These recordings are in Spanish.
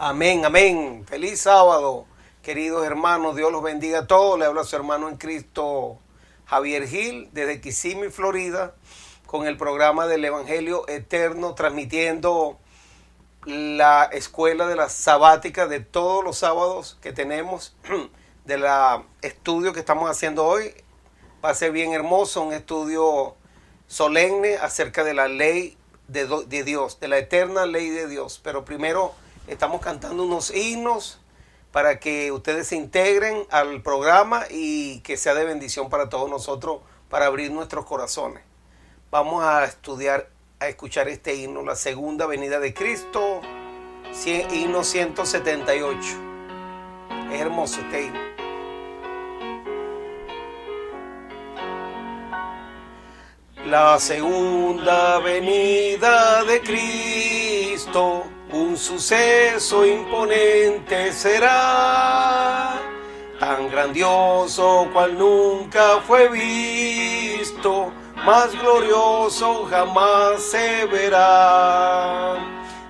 Amén, amén. Feliz sábado, queridos hermanos. Dios los bendiga a todos. Le habla su hermano en Cristo, Javier Gil, desde Kissimmee, Florida, con el programa del Evangelio Eterno, transmitiendo la escuela de la sabática de todos los sábados que tenemos, de la estudio que estamos haciendo hoy. Va a ser bien hermoso, un estudio solemne acerca de la ley de Dios, de la eterna ley de Dios. Pero primero estamos cantando unos himnos para que ustedes se integren al programa y que sea de bendición para todos nosotros, para abrir nuestros corazones. Vamos a escuchar este himno, la segunda venida de Cristo, himno 178. Es hermoso este himno. La segunda venida de Cristo, un suceso imponente será, tan grandioso cual nunca fue visto, más glorioso jamás se verá.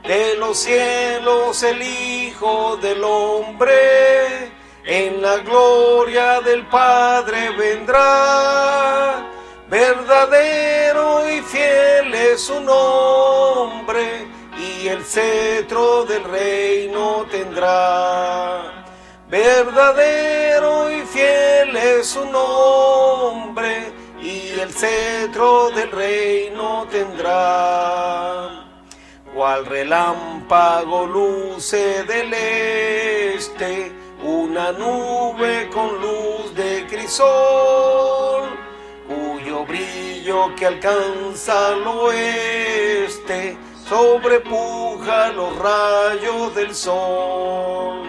De los cielos el Hijo del Hombre, en la gloria del Padre vendrá. Verdadero y fiel es su nombre, y el cetro del reino tendrá. Verdadero y fiel es su nombre, y el cetro del reino tendrá. Cual relámpago luce del este, una nube con luz de crisol, cuyo brillo que alcanza al oeste sobrepuja los rayos del sol.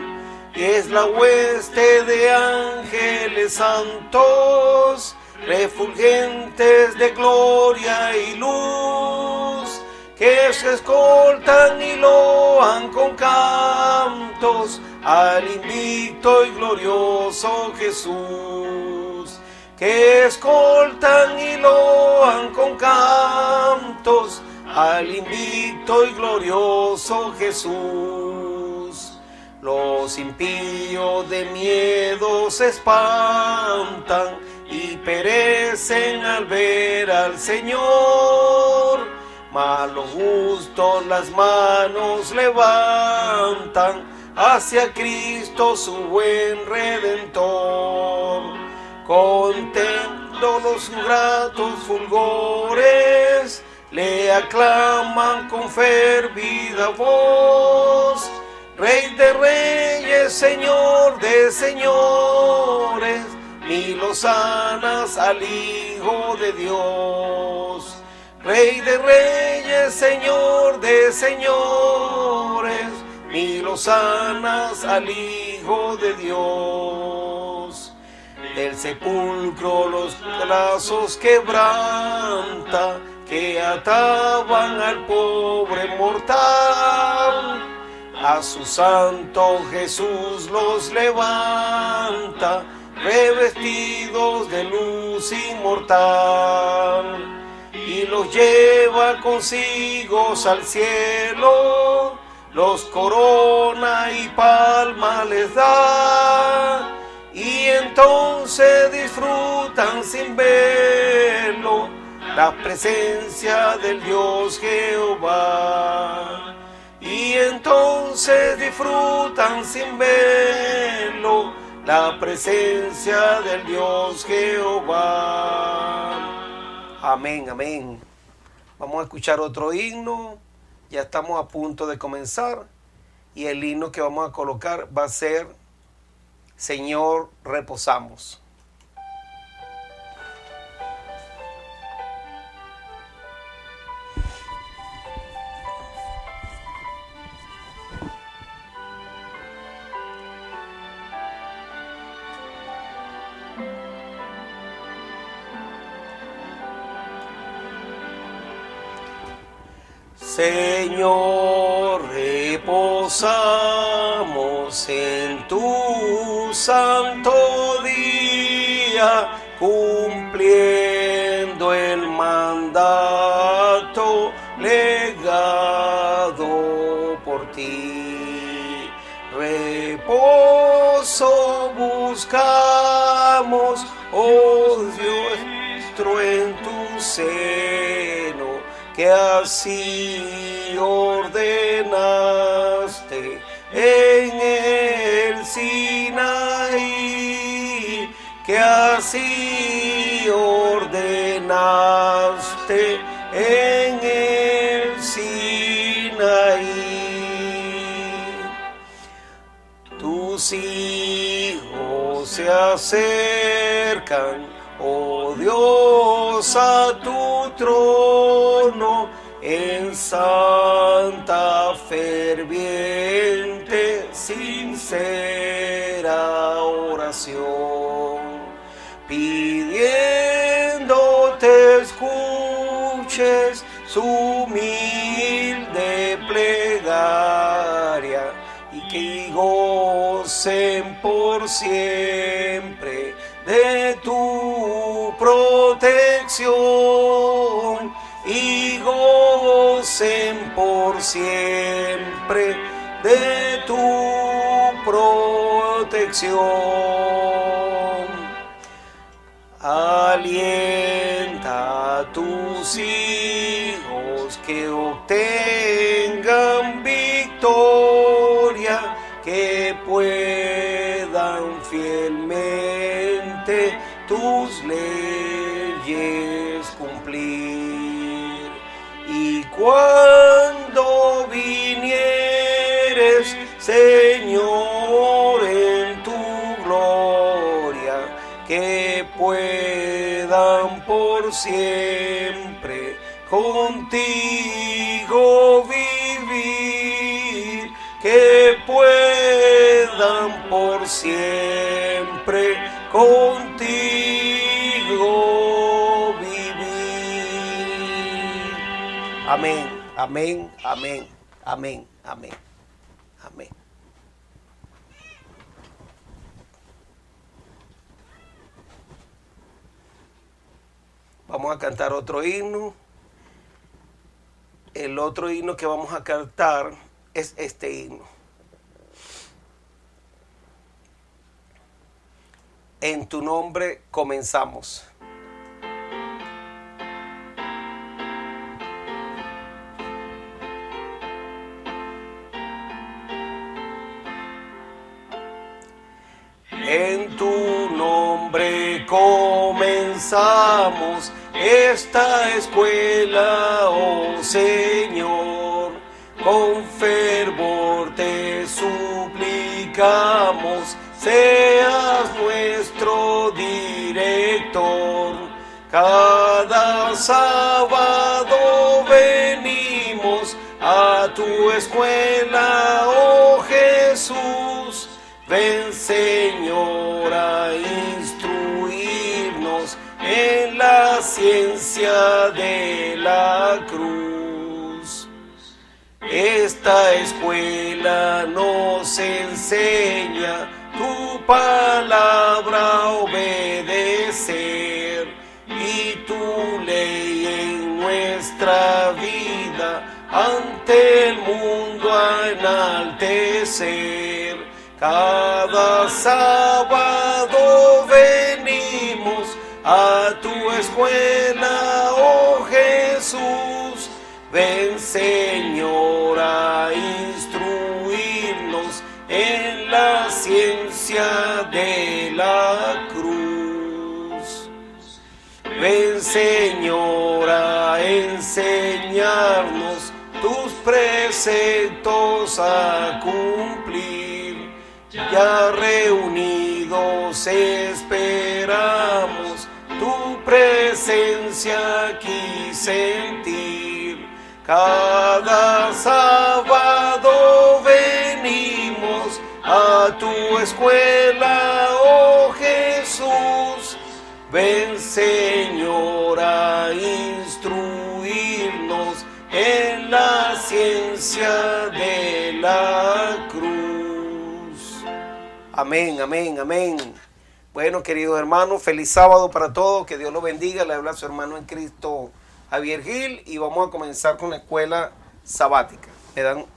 Y es la hueste de ángeles santos, refulgentes de gloria y luz, que se escoltan y loan con cantos al invicto y glorioso Jesús. Que escoltan y loan con cantos al invicto y glorioso Jesús. Los impíos de miedo se espantan y perecen al ver al Señor, mas los justos las manos levantan hacia Cristo su buen Redentor. Contento los gratos fulgores, le aclaman con fervida voz. Rey de reyes, Señor de señores, mil hosanas al Hijo de Dios. Rey de reyes, Señor de señores, mil hosanas al Hijo de Dios. Del sepulcro los brazos quebranta, que ataban al pobre mortal. A su santo Jesús los levanta, revestidos de luz inmortal, y los lleva consigo al cielo, los corona y palma les da, y entonces disfrutan sin verlo la presencia del Dios Jehová. Y entonces disfrutan sin verlo la presencia del Dios Jehová. Amén, amén. Vamos a escuchar otro himno. Ya estamos a punto de comenzar. Y el himno que vamos a colocar va a ser Señor, reposamos. Señor, reposamos en tu santo día, cumpliendo el mandato legado por ti. Reposo buscamos, oh Dios nuestro, en tu seno, que así ordenaste en el Sinaí, que así ordenaste en el Sinaí. Tus hijos se acercan, oh Dios, a tu trono en santa, ferviente, sincera oración, pidiéndote escuches su humilde plegaria, y que gocen por siempre de tu protección, y gocen por siempre de tu protección. Alienta a tus hijos que obtengan victoria, que puedan fielmente tus leyes cumplir. Y cuando vinieres, Señor, en tu gloria, que puedan por siempre contigo vivir, que puedan por siempre contigo vivir. Amén, amén, amén, amén, amén, amén. Vamos a cantar otro himno. El otro himno que vamos a cantar es este himno. En tu nombre comenzamos. En tu nombre comenzamos esta escuela, oh Señor. Con fervor te suplicamos, seas nuestro director. Cada sábado venimos a tu escuela, oh Jesús. Ven, Señor, a instruirnos en la ciencia de la cruz. Esta escuela nos enseña tu palabra a obedecer, y tu ley en nuestra vida ante el mundo a enaltecer. Cada sábado venimos a tu escuela, oh Jesús. Ven, Señor, a instruirnos en la ciencia de la cruz. Ven, Señor, a enseñarnos tus preceptos a cumplir. Ya reunidos esperamos tu presencia aquí sentir. Cada sábado venimos a tu escuela, oh Jesús. Ven, Señor, a instruirnos en la ciencia de la cruz. Amén, amén, amén. Bueno, queridos hermanos, feliz sábado para todos. Que Dios los bendiga. Le habla su hermano en Cristo, Javier Gil, y vamos a comenzar con la escuela sabática.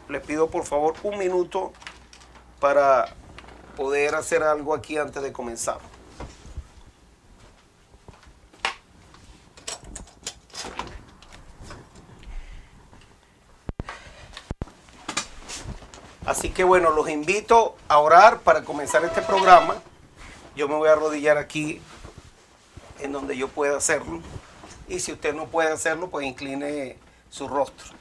Les pido por favor un minuto para poder hacer algo aquí antes de comenzar. Así que bueno, los invito a orar para comenzar este programa. Yo me voy a arrodillar aquí en donde yo pueda hacerlo. Y si usted no puede hacerlo, pues incline su rostro.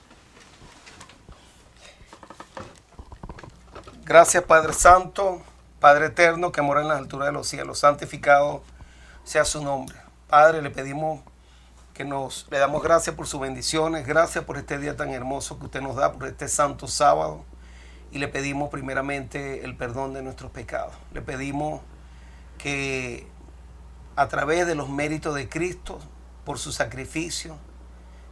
Gracias, Padre Santo, Padre Eterno, que mora en las alturas de los cielos. Santificado sea su nombre. Padre, le pedimos le damos gracias por sus bendiciones. Gracias por este día tan hermoso que usted nos da, por este santo sábado. Y le pedimos primeramente el perdón de nuestros pecados. Le pedimos que a través de los méritos de Cristo, por su sacrificio,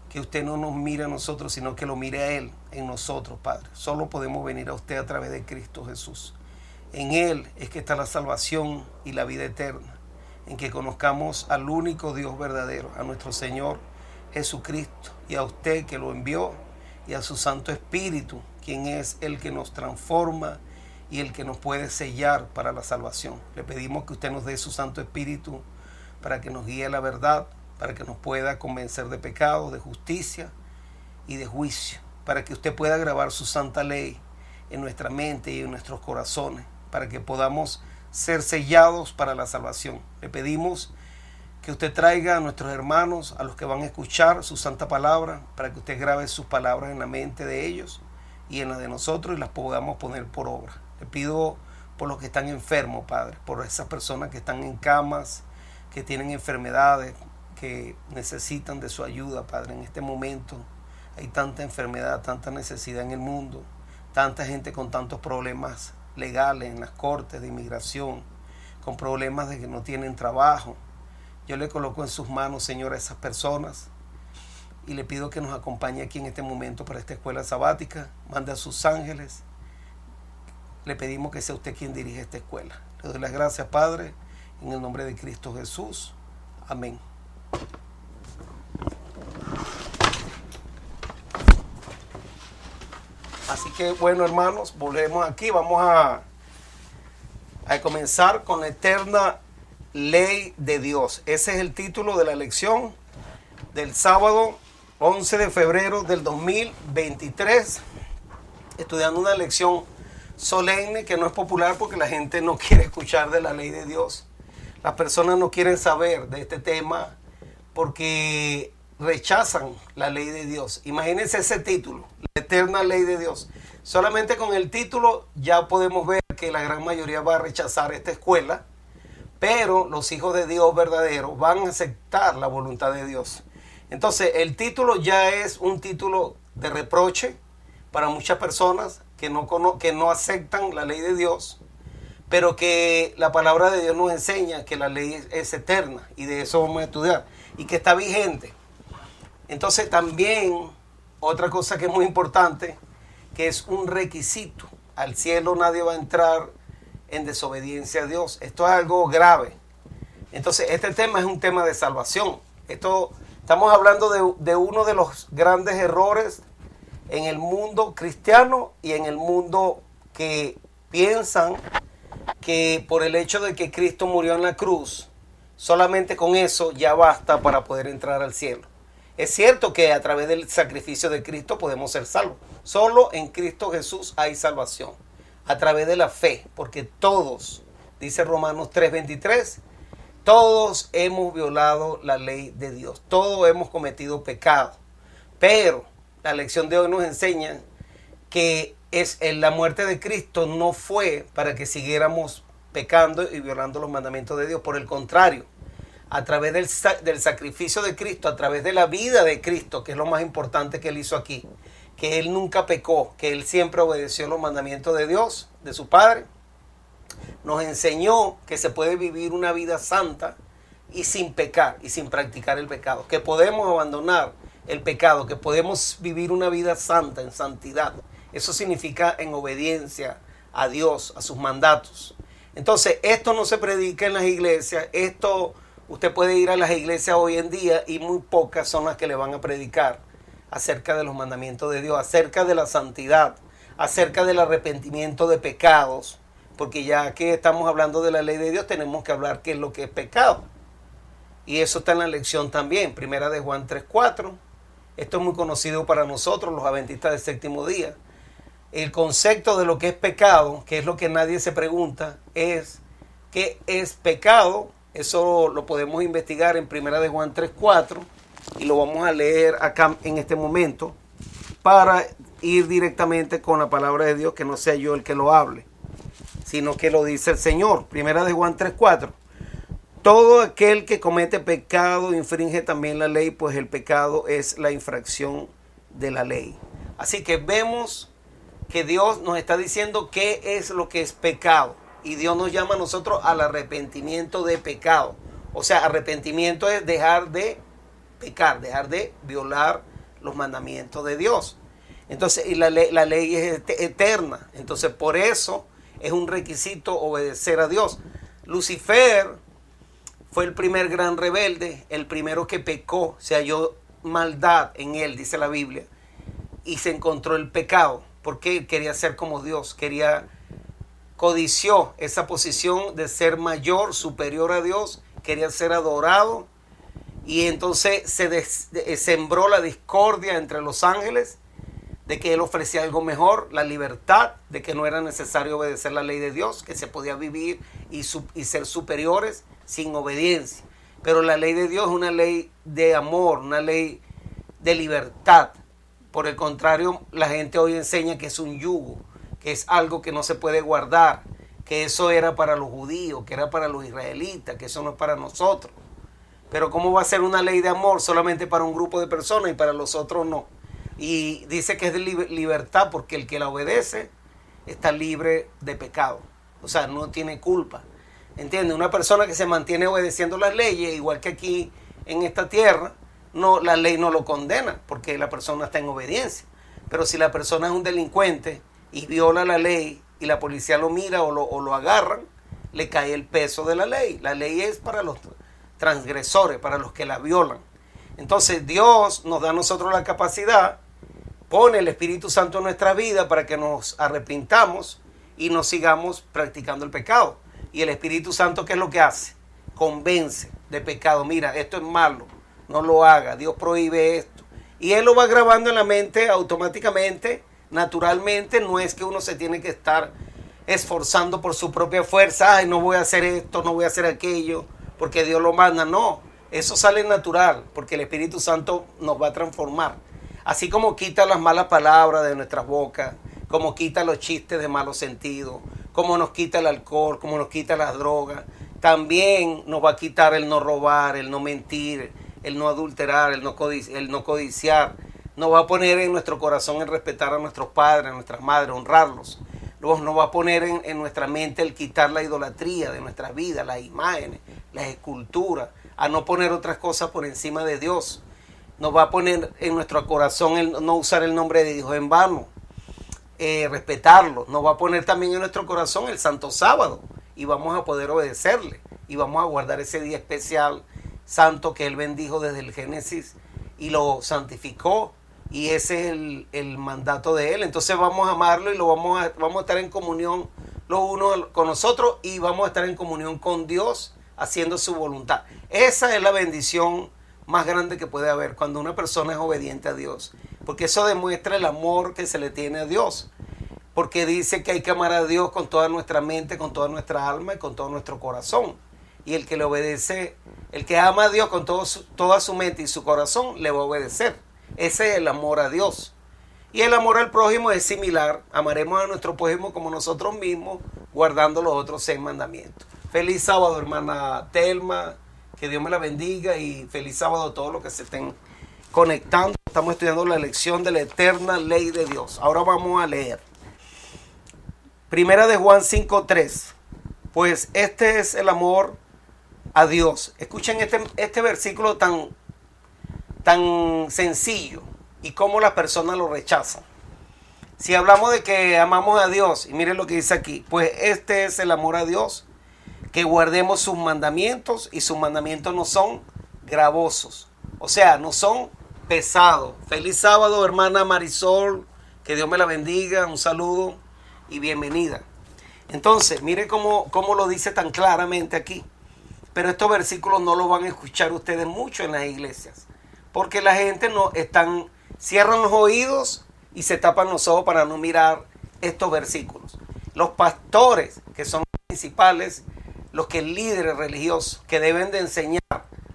que usted no nos mire a nosotros, sino que lo mire a Él en nosotros, Padre. Solo podemos venir a usted a través de Cristo Jesús. En Él es que está la salvación y la vida eterna, en que conozcamos al único Dios verdadero, a nuestro Señor Jesucristo, y a usted que lo envió, y a su Santo Espíritu, quien es el que nos transforma y el que nos puede sellar para la salvación. Le pedimos que usted nos dé su Santo Espíritu para que nos guíe a la verdad, para que nos pueda convencer de pecado, de justicia y de juicio, para que usted pueda grabar su santa ley en nuestra mente y en nuestros corazones, para que podamos ser sellados para la salvación. Le pedimos que usted traiga a nuestros hermanos, a los que van a escuchar su santa palabra, para que usted grabe sus palabras en la mente de ellos y en la de nosotros y las podamos poner por obra. Le pido por los que están enfermos, Padre, por esas personas que están en camas, que tienen enfermedades, que necesitan de su ayuda, Padre. En este momento hay tanta enfermedad, tanta necesidad en el mundo, tanta gente con tantos problemas legales en las cortes de inmigración, con problemas de que no tienen trabajo. Yo le coloco en sus manos, Señor, a esas personas y le pido que nos acompañe aquí en este momento para esta escuela sabática. Mande a sus ángeles. Le pedimos que sea usted quien dirige esta escuela. Le doy las gracias, Padre, en el nombre de Cristo Jesús. Amén. Así que bueno, hermanos, volvemos aquí. Vamos a comenzar con la eterna ley de Dios. Ese es el título de la lección del sábado 11 de febrero del 2023. Estudiando una lección solemne que no es popular porque la gente no quiere escuchar de la ley de Dios. Las personas no quieren saber de este tema porque rechazan la ley de Dios. Imagínense ese título, la eterna ley de Dios. Solamente con el título ya podemos ver que la gran mayoría va a rechazar esta escuela, pero los hijos de Dios verdaderos van a aceptar la voluntad de Dios. Entonces el título ya es un título de reproche para muchas personas que no aceptan la ley de Dios, pero que la palabra de Dios nos enseña que la ley es eterna y de eso vamos a estudiar y que está vigente. Entonces también otra cosa que es muy importante, que es un requisito. Al cielo nadie va a entrar en desobediencia a Dios. Esto es algo grave. Entonces este tema es un tema de salvación. Estamos hablando de uno de los grandes errores en el mundo cristiano y en el mundo que piensan que por el hecho de que Cristo murió en la cruz, solamente con eso ya basta para poder entrar al cielo. Es cierto que a través del sacrificio de Cristo podemos ser salvos. Solo en Cristo Jesús hay salvación. A través de la fe, porque todos, dice Romanos 3:23, todos hemos violado la ley de Dios. Todos hemos cometido pecado. Pero la lección de hoy nos enseña que la muerte de Cristo no fue para que siguiéramos pecando y violando los mandamientos de Dios. Por el contrario, a través del sacrificio de Cristo, a través de la vida de Cristo, que es lo más importante que Él hizo aquí, que Él nunca pecó, que Él siempre obedeció los mandamientos de Dios, de su Padre, nos enseñó que se puede vivir una vida santa y sin pecar y sin practicar el pecado, que podemos abandonar el pecado, que podemos vivir una vida santa, en santidad. Eso significa en obediencia a Dios, a sus mandatos. Entonces, esto no se predica en las iglesias. Usted puede ir a las iglesias hoy en día y muy pocas son las que le van a predicar acerca de los mandamientos de Dios, acerca de la santidad, acerca del arrepentimiento de pecados, porque ya que estamos hablando de la ley de Dios, tenemos que hablar qué es lo que es pecado. Y eso está en la lección también, primera de Juan 3:4. Esto es muy conocido para nosotros, los adventistas del séptimo día. El concepto de lo que es pecado, que es lo que nadie se pregunta, es ¿qué es pecado? Eso lo podemos investigar en primera de Juan 3:4 y lo vamos a leer acá en este momento para ir directamente con la palabra de Dios, que no sea yo el que lo hable, sino que lo dice el Señor. Primera de Juan 3:4. Todo aquel que comete pecado infringe también la ley, pues el pecado es la infracción de la ley. Así que vemos que Dios nos está diciendo qué es lo que es pecado. Y Dios nos llama a nosotros al arrepentimiento de pecado. O sea, arrepentimiento es dejar de pecar, dejar de violar los mandamientos de Dios. Entonces, y la ley es eterna. Entonces, por eso es un requisito obedecer a Dios. Lucifer fue el primer gran rebelde, el primero que pecó, se halló maldad en él, dice la Biblia, y se encontró el pecado, porque él quería ser como Dios, codició esa posición de ser mayor, superior a Dios, quería ser adorado, y entonces sembró la discordia entre los ángeles, de que él ofrecía algo mejor, la libertad, de que no era necesario obedecer la ley de Dios, que se podía vivir y ser superiores sin obediencia. Pero la ley de Dios es una ley de amor, una ley de libertad. Por el contrario, la gente hoy enseña que es un yugo, que es algo que no se puede guardar, que eso era para los judíos, que era para los israelitas, que eso no es para nosotros. Pero ¿cómo va a ser una ley de amor solamente para un grupo de personas y para los otros no? Y dice que es de libertad porque el que la obedece está libre de pecado. O sea, no tiene culpa. ¿Entiendes? Una persona que se mantiene obedeciendo las leyes, igual que aquí en esta tierra, no, la ley no lo condena porque la persona está en obediencia. Pero si la persona es un delincuente y viola la ley y la policía lo mira o lo agarran, le cae el peso de la ley. La ley es para los transgresores, para los que la violan. Entonces Dios nos da a nosotros la capacidad, pone el Espíritu Santo en nuestra vida para que nos arrepintamos y no sigamos practicando el pecado. Y el Espíritu Santo, ¿qué es lo que hace? Convence de pecado. Mira, esto es malo, no lo haga, Dios prohíbe esto. Y Él lo va grabando en la mente automáticamente, naturalmente. No es que uno se tiene que estar esforzando por su propia fuerza. Ay, no voy a hacer esto, no voy a hacer aquello, porque Dios lo manda. No, eso sale natural, porque el Espíritu Santo nos va a transformar. Así como quita las malas palabras de nuestras bocas, como quita los chistes de malos sentidos, como nos quita el alcohol, como nos quita las drogas, también nos va a quitar el no robar, el no mentir, el no adulterar, el no codiciar. Nos va a poner en nuestro corazón el respetar a nuestros padres, a nuestras madres, honrarlos. Luego nos va a poner en nuestra mente el quitar la idolatría de nuestras vidas, las imágenes, las esculturas, a no poner otras cosas por encima de Dios. Nos va a poner en nuestro corazón el no usar el nombre de Dios en vano, respetarlo. Nos va a poner también en nuestro corazón el Santo Sábado y vamos a poder obedecerle y vamos a guardar ese día especial santo que Él bendijo desde el Génesis y lo santificó, y ese es el mandato de Él. Entonces vamos a amarlo y vamos a estar en comunión los unos con nosotros y vamos a estar en comunión con Dios haciendo su voluntad. Esa es la bendición más grande que puede haber cuando una persona es obediente a Dios, porque eso demuestra el amor que se le tiene a Dios, porque dice que hay que amar a Dios con toda nuestra mente, con toda nuestra alma y con todo nuestro corazón, y el que le obedece, el que ama a Dios con toda su mente y su corazón, le va a obedecer. Ese es el amor a Dios. Y el amor al prójimo es similar. Amaremos a nuestro prójimo como nosotros mismos, guardando los otros 6 mandamientos. Feliz sábado, hermana Telma. Que Dios me la bendiga y feliz sábado a todos los que se estén conectando. Estamos estudiando la lección de la eterna ley de Dios. Ahora vamos a leer. Primera de Juan 5:3. Pues este es el amor a Dios. Escuchen este versículo tan sencillo y cómo las personas lo rechazan. Si hablamos de que amamos a Dios, y miren lo que dice aquí, pues este es el amor a Dios, que guardemos sus mandamientos, y sus mandamientos no son gravosos, o sea, no son pesados. Feliz sábado, hermana Marisol, Que Dios me la bendiga, un saludo y bienvenida. Entonces, mire cómo lo dice tan claramente aquí. Pero estos versículos no los van a escuchar ustedes mucho en las iglesias. Porque la gente cierran los oídos y se tapan los ojos para no mirar estos versículos. Los pastores, que son los principales, los que líderes religiosos, que deben de enseñar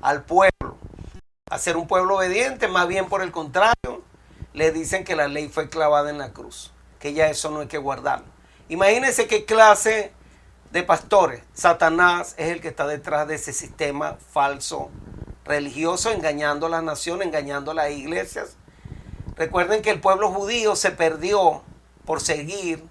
al pueblo a ser un pueblo obediente, más bien por el contrario, le dicen que la ley fue clavada en la cruz, que ya eso no hay que guardarlo. Imagínense qué clase de pastores. Satanás es el que está detrás de ese sistema falso religioso, engañando a la nación, engañando a las iglesias. Recuerden que el pueblo judío se perdió por seguir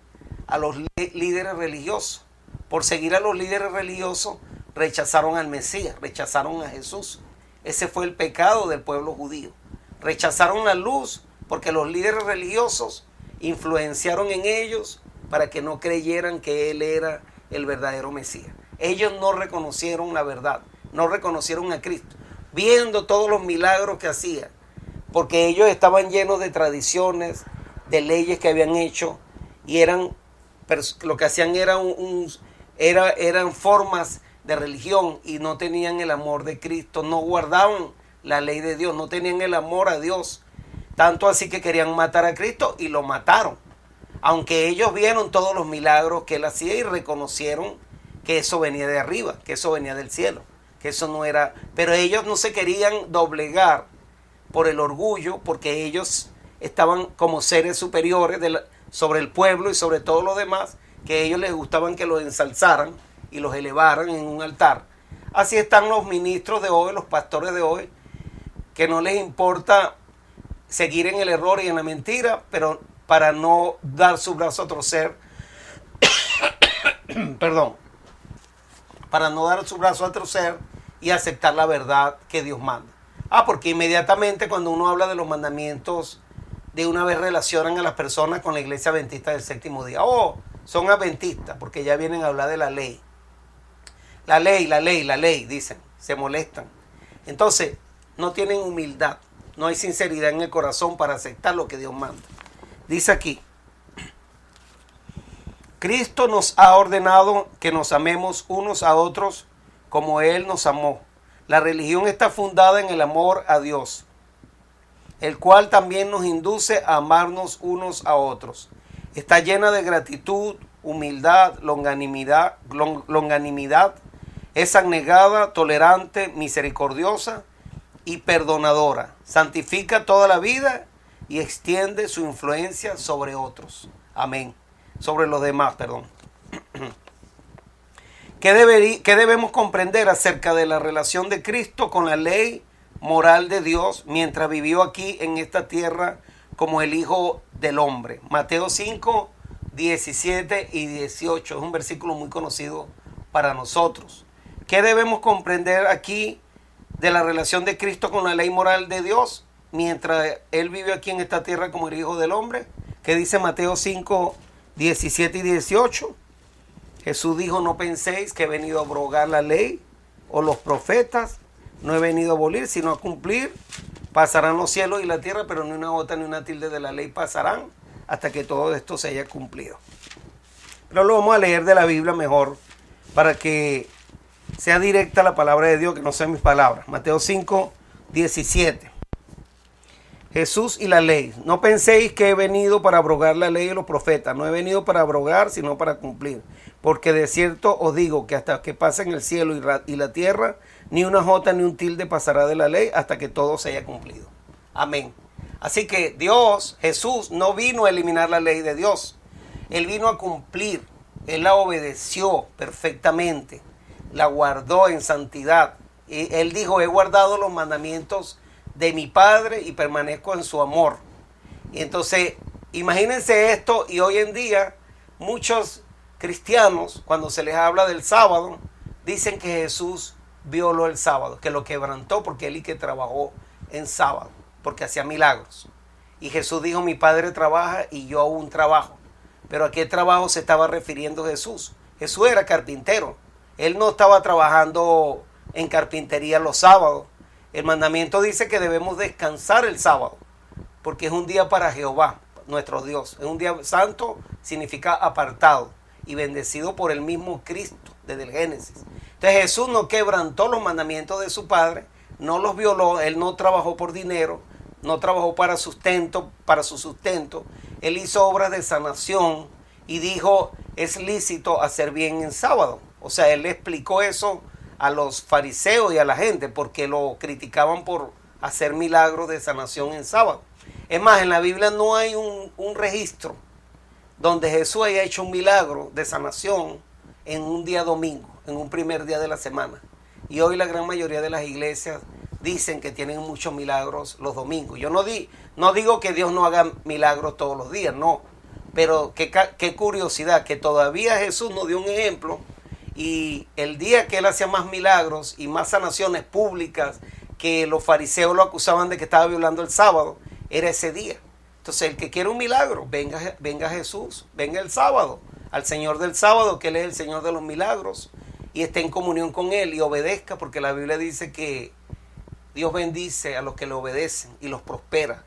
a los líderes religiosos. Por seguir a los líderes religiosos rechazaron al Mesías, rechazaron a Jesús. Ese fue el pecado del pueblo judío. Rechazaron la luz porque los líderes religiosos influenciaron en ellos para que no creyeran que Él era el verdadero Mesías. Ellos no reconocieron la verdad, no reconocieron a Cristo, viendo todos los milagros que hacía, porque ellos estaban llenos de tradiciones, de leyes que habían hecho, y lo que hacían eran formas de religión y no tenían el amor de Cristo, no guardaban la ley de Dios, no tenían el amor a Dios, tanto así que querían matar a Cristo y lo mataron. Aunque ellos vieron todos los milagros que Él hacía y reconocieron que eso venía de arriba, que eso venía del cielo, que eso no era... Pero ellos no se querían doblegar por el orgullo, porque ellos estaban como seres superiores sobre el pueblo y sobre todo los demás, que a ellos les gustaban que los ensalzaran y los elevaran en un altar. Así están los ministros de hoy, los pastores de hoy, que no les importa seguir en el error y en la mentira, pero para no dar su brazo a torcer, para no dar su brazo a torcer y aceptar la verdad que Dios manda. Porque inmediatamente cuando uno habla de los mandamientos, de una vez relacionan a las personas con la iglesia adventista del séptimo día. Son adventistas, porque ya vienen a hablar de la ley. La ley, dicen, se molestan. Entonces, no tienen humildad, no hay sinceridad en el corazón para aceptar lo que Dios manda. Dice aquí, Cristo nos ha ordenado que nos amemos unos a otros como Él nos amó. La religión está fundada en el amor a Dios, el cual también nos induce a amarnos unos a otros. Está llena de gratitud, humildad, longanimidad, es abnegada, tolerante, misericordiosa y perdonadora. Santifica toda la vida y extiende su influencia sobre otros. Amén. Sobre los demás, perdón. ¿Qué debemos comprender acerca de la relación de Cristo con la ley moral de Dios mientras vivió aquí en esta tierra como el Hijo del Hombre? Mateo 5, 17 y 18. Es un versículo muy conocido para nosotros. ¿Qué debemos comprender aquí de la relación de Cristo con la ley moral de Dios mientras Él vive aquí en esta tierra como el Hijo del Hombre? ¿Qué dice Mateo 5, 17 y 18? Jesús dijo, no penséis que he venido a abrogar la ley o los profetas. No he venido a abolir, sino a cumplir. Pasarán los cielos y la tierra, pero ni una gota ni una tilde de la ley pasarán hasta que todo esto se haya cumplido. Pero lo vamos a leer de la Biblia mejor para que sea directa la palabra de Dios, que no sean mis palabras. Mateo 5, 17. Jesús y la ley. No penséis que he venido para abrogar la ley y los profetas. No he venido para abrogar, sino para cumplir. Porque de cierto os digo que hasta que pasen el cielo y la tierra, ni una jota ni un tilde pasará de la ley hasta que todo se haya cumplido. Amén. Así que Dios, Jesús, no vino a eliminar la ley de Dios. Él vino a cumplir. Él la obedeció perfectamente. La guardó en santidad. Y Él dijo, he guardado los mandamientos de mi Padre y permanezco en su amor. Y entonces, imagínense esto, y hoy en día muchos cristianos, cuando se les habla del sábado, dicen que Jesús violó el sábado, que lo quebrantó porque Él y que trabajó en sábado, porque hacía milagros. Y Jesús dijo, mi Padre trabaja y yo aún trabajo. Pero ¿a qué trabajo se estaba refiriendo Jesús? Jesús era carpintero. Él no estaba trabajando en carpintería los sábados. El mandamiento dice que debemos descansar el sábado, porque es un día para Jehová, nuestro Dios. Es un día santo, significa apartado y bendecido por el mismo Cristo desde el Génesis. Entonces Jesús no quebrantó los mandamientos de su Padre, no los violó, Él no trabajó por dinero, no trabajó para sustento, para su sustento. Él hizo obras de sanación y dijo, es lícito hacer bien en sábado. O sea, Él le explicó eso a los fariseos y a la gente porque lo criticaban por hacer milagros de sanación en sábado. Es más, en la Biblia no hay un registro donde Jesús haya hecho un milagro de sanación en un día domingo, en un primer día de la semana. Y hoy la gran mayoría de las iglesias dicen que tienen muchos milagros los domingos. Yo no digo que Dios no haga milagros todos los días, no. Pero qué curiosidad, que todavía Jesús nos dio un ejemplo y el día que Él hacía más milagros y más sanaciones públicas, que los fariseos lo acusaban de que estaba violando el sábado, era ese día. Entonces el que quiere un milagro, venga Jesús, venga el sábado, al Señor del sábado, que Él es el Señor de los milagros, y esté en comunión con Él y obedezca, porque la Biblia dice que Dios bendice a los que le obedecen y los prospera.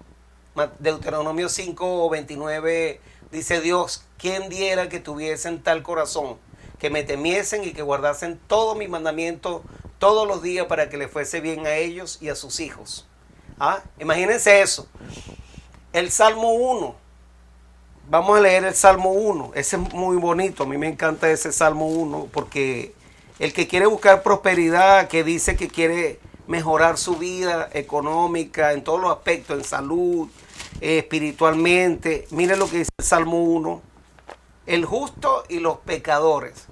Deuteronomio 5:29 dice Dios, ¿quién diera que tuviesen tal corazón, que me temiesen y que guardasen todos mis mandamientos todos los días para que le fuese bien a ellos y a sus hijos? Imagínense eso. El Salmo 1. Vamos a leer el Salmo 1. Ese es muy bonito. A mí me encanta ese Salmo 1 porque el que quiere buscar prosperidad, que dice que quiere mejorar su vida económica en todos los aspectos, en salud, espiritualmente, mire lo que dice el Salmo 1. El justo y los pecadores.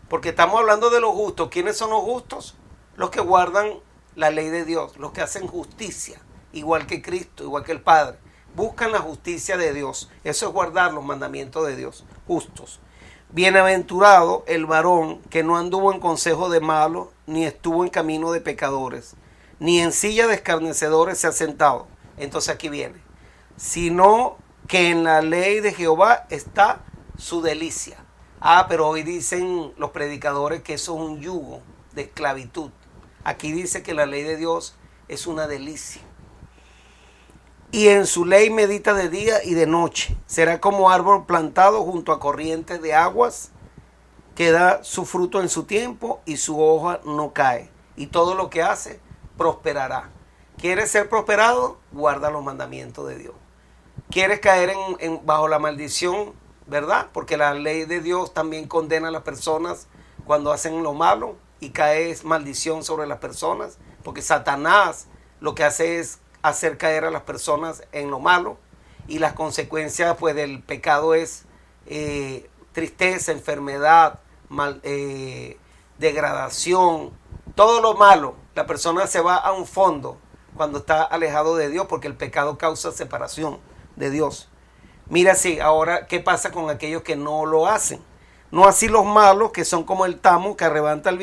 Porque estamos hablando de los justos. ¿Quiénes son los justos? Los que guardan la ley de Dios, los que hacen justicia, igual que Cristo, igual que el Padre. Buscan la justicia de Dios. Eso es guardar los mandamientos de Dios, justos. Bienaventurado el varón que no anduvo en consejo de malos, ni estuvo en camino de pecadores, ni en silla de escarnecedores se ha sentado. Entonces aquí viene. Sino que en la ley de Jehová está su delicia. Pero hoy dicen los predicadores que eso es un yugo de esclavitud. Aquí dice que la ley de Dios es una delicia. Y en su ley medita de día y de noche. Será como árbol plantado junto a corrientes de aguas, que da su fruto en su tiempo y su hoja no cae. Y todo lo que hace prosperará. ¿Quieres ser prosperado? Guarda los mandamientos de Dios. ¿Quieres caer bajo la maldición? ¿Verdad? Porque la ley de Dios también condena a las personas cuando hacen lo malo y cae maldición sobre las personas. Porque Satanás lo que hace es hacer caer a las personas en lo malo y las consecuencias pues del pecado es tristeza, enfermedad, degradación, todo lo malo. La persona se va a un fondo cuando está alejado de Dios porque el pecado causa separación de Dios. Mira así, ahora, ¿qué pasa con aquellos que no lo hacen? No así los malos, que son como el tamo que arrebata el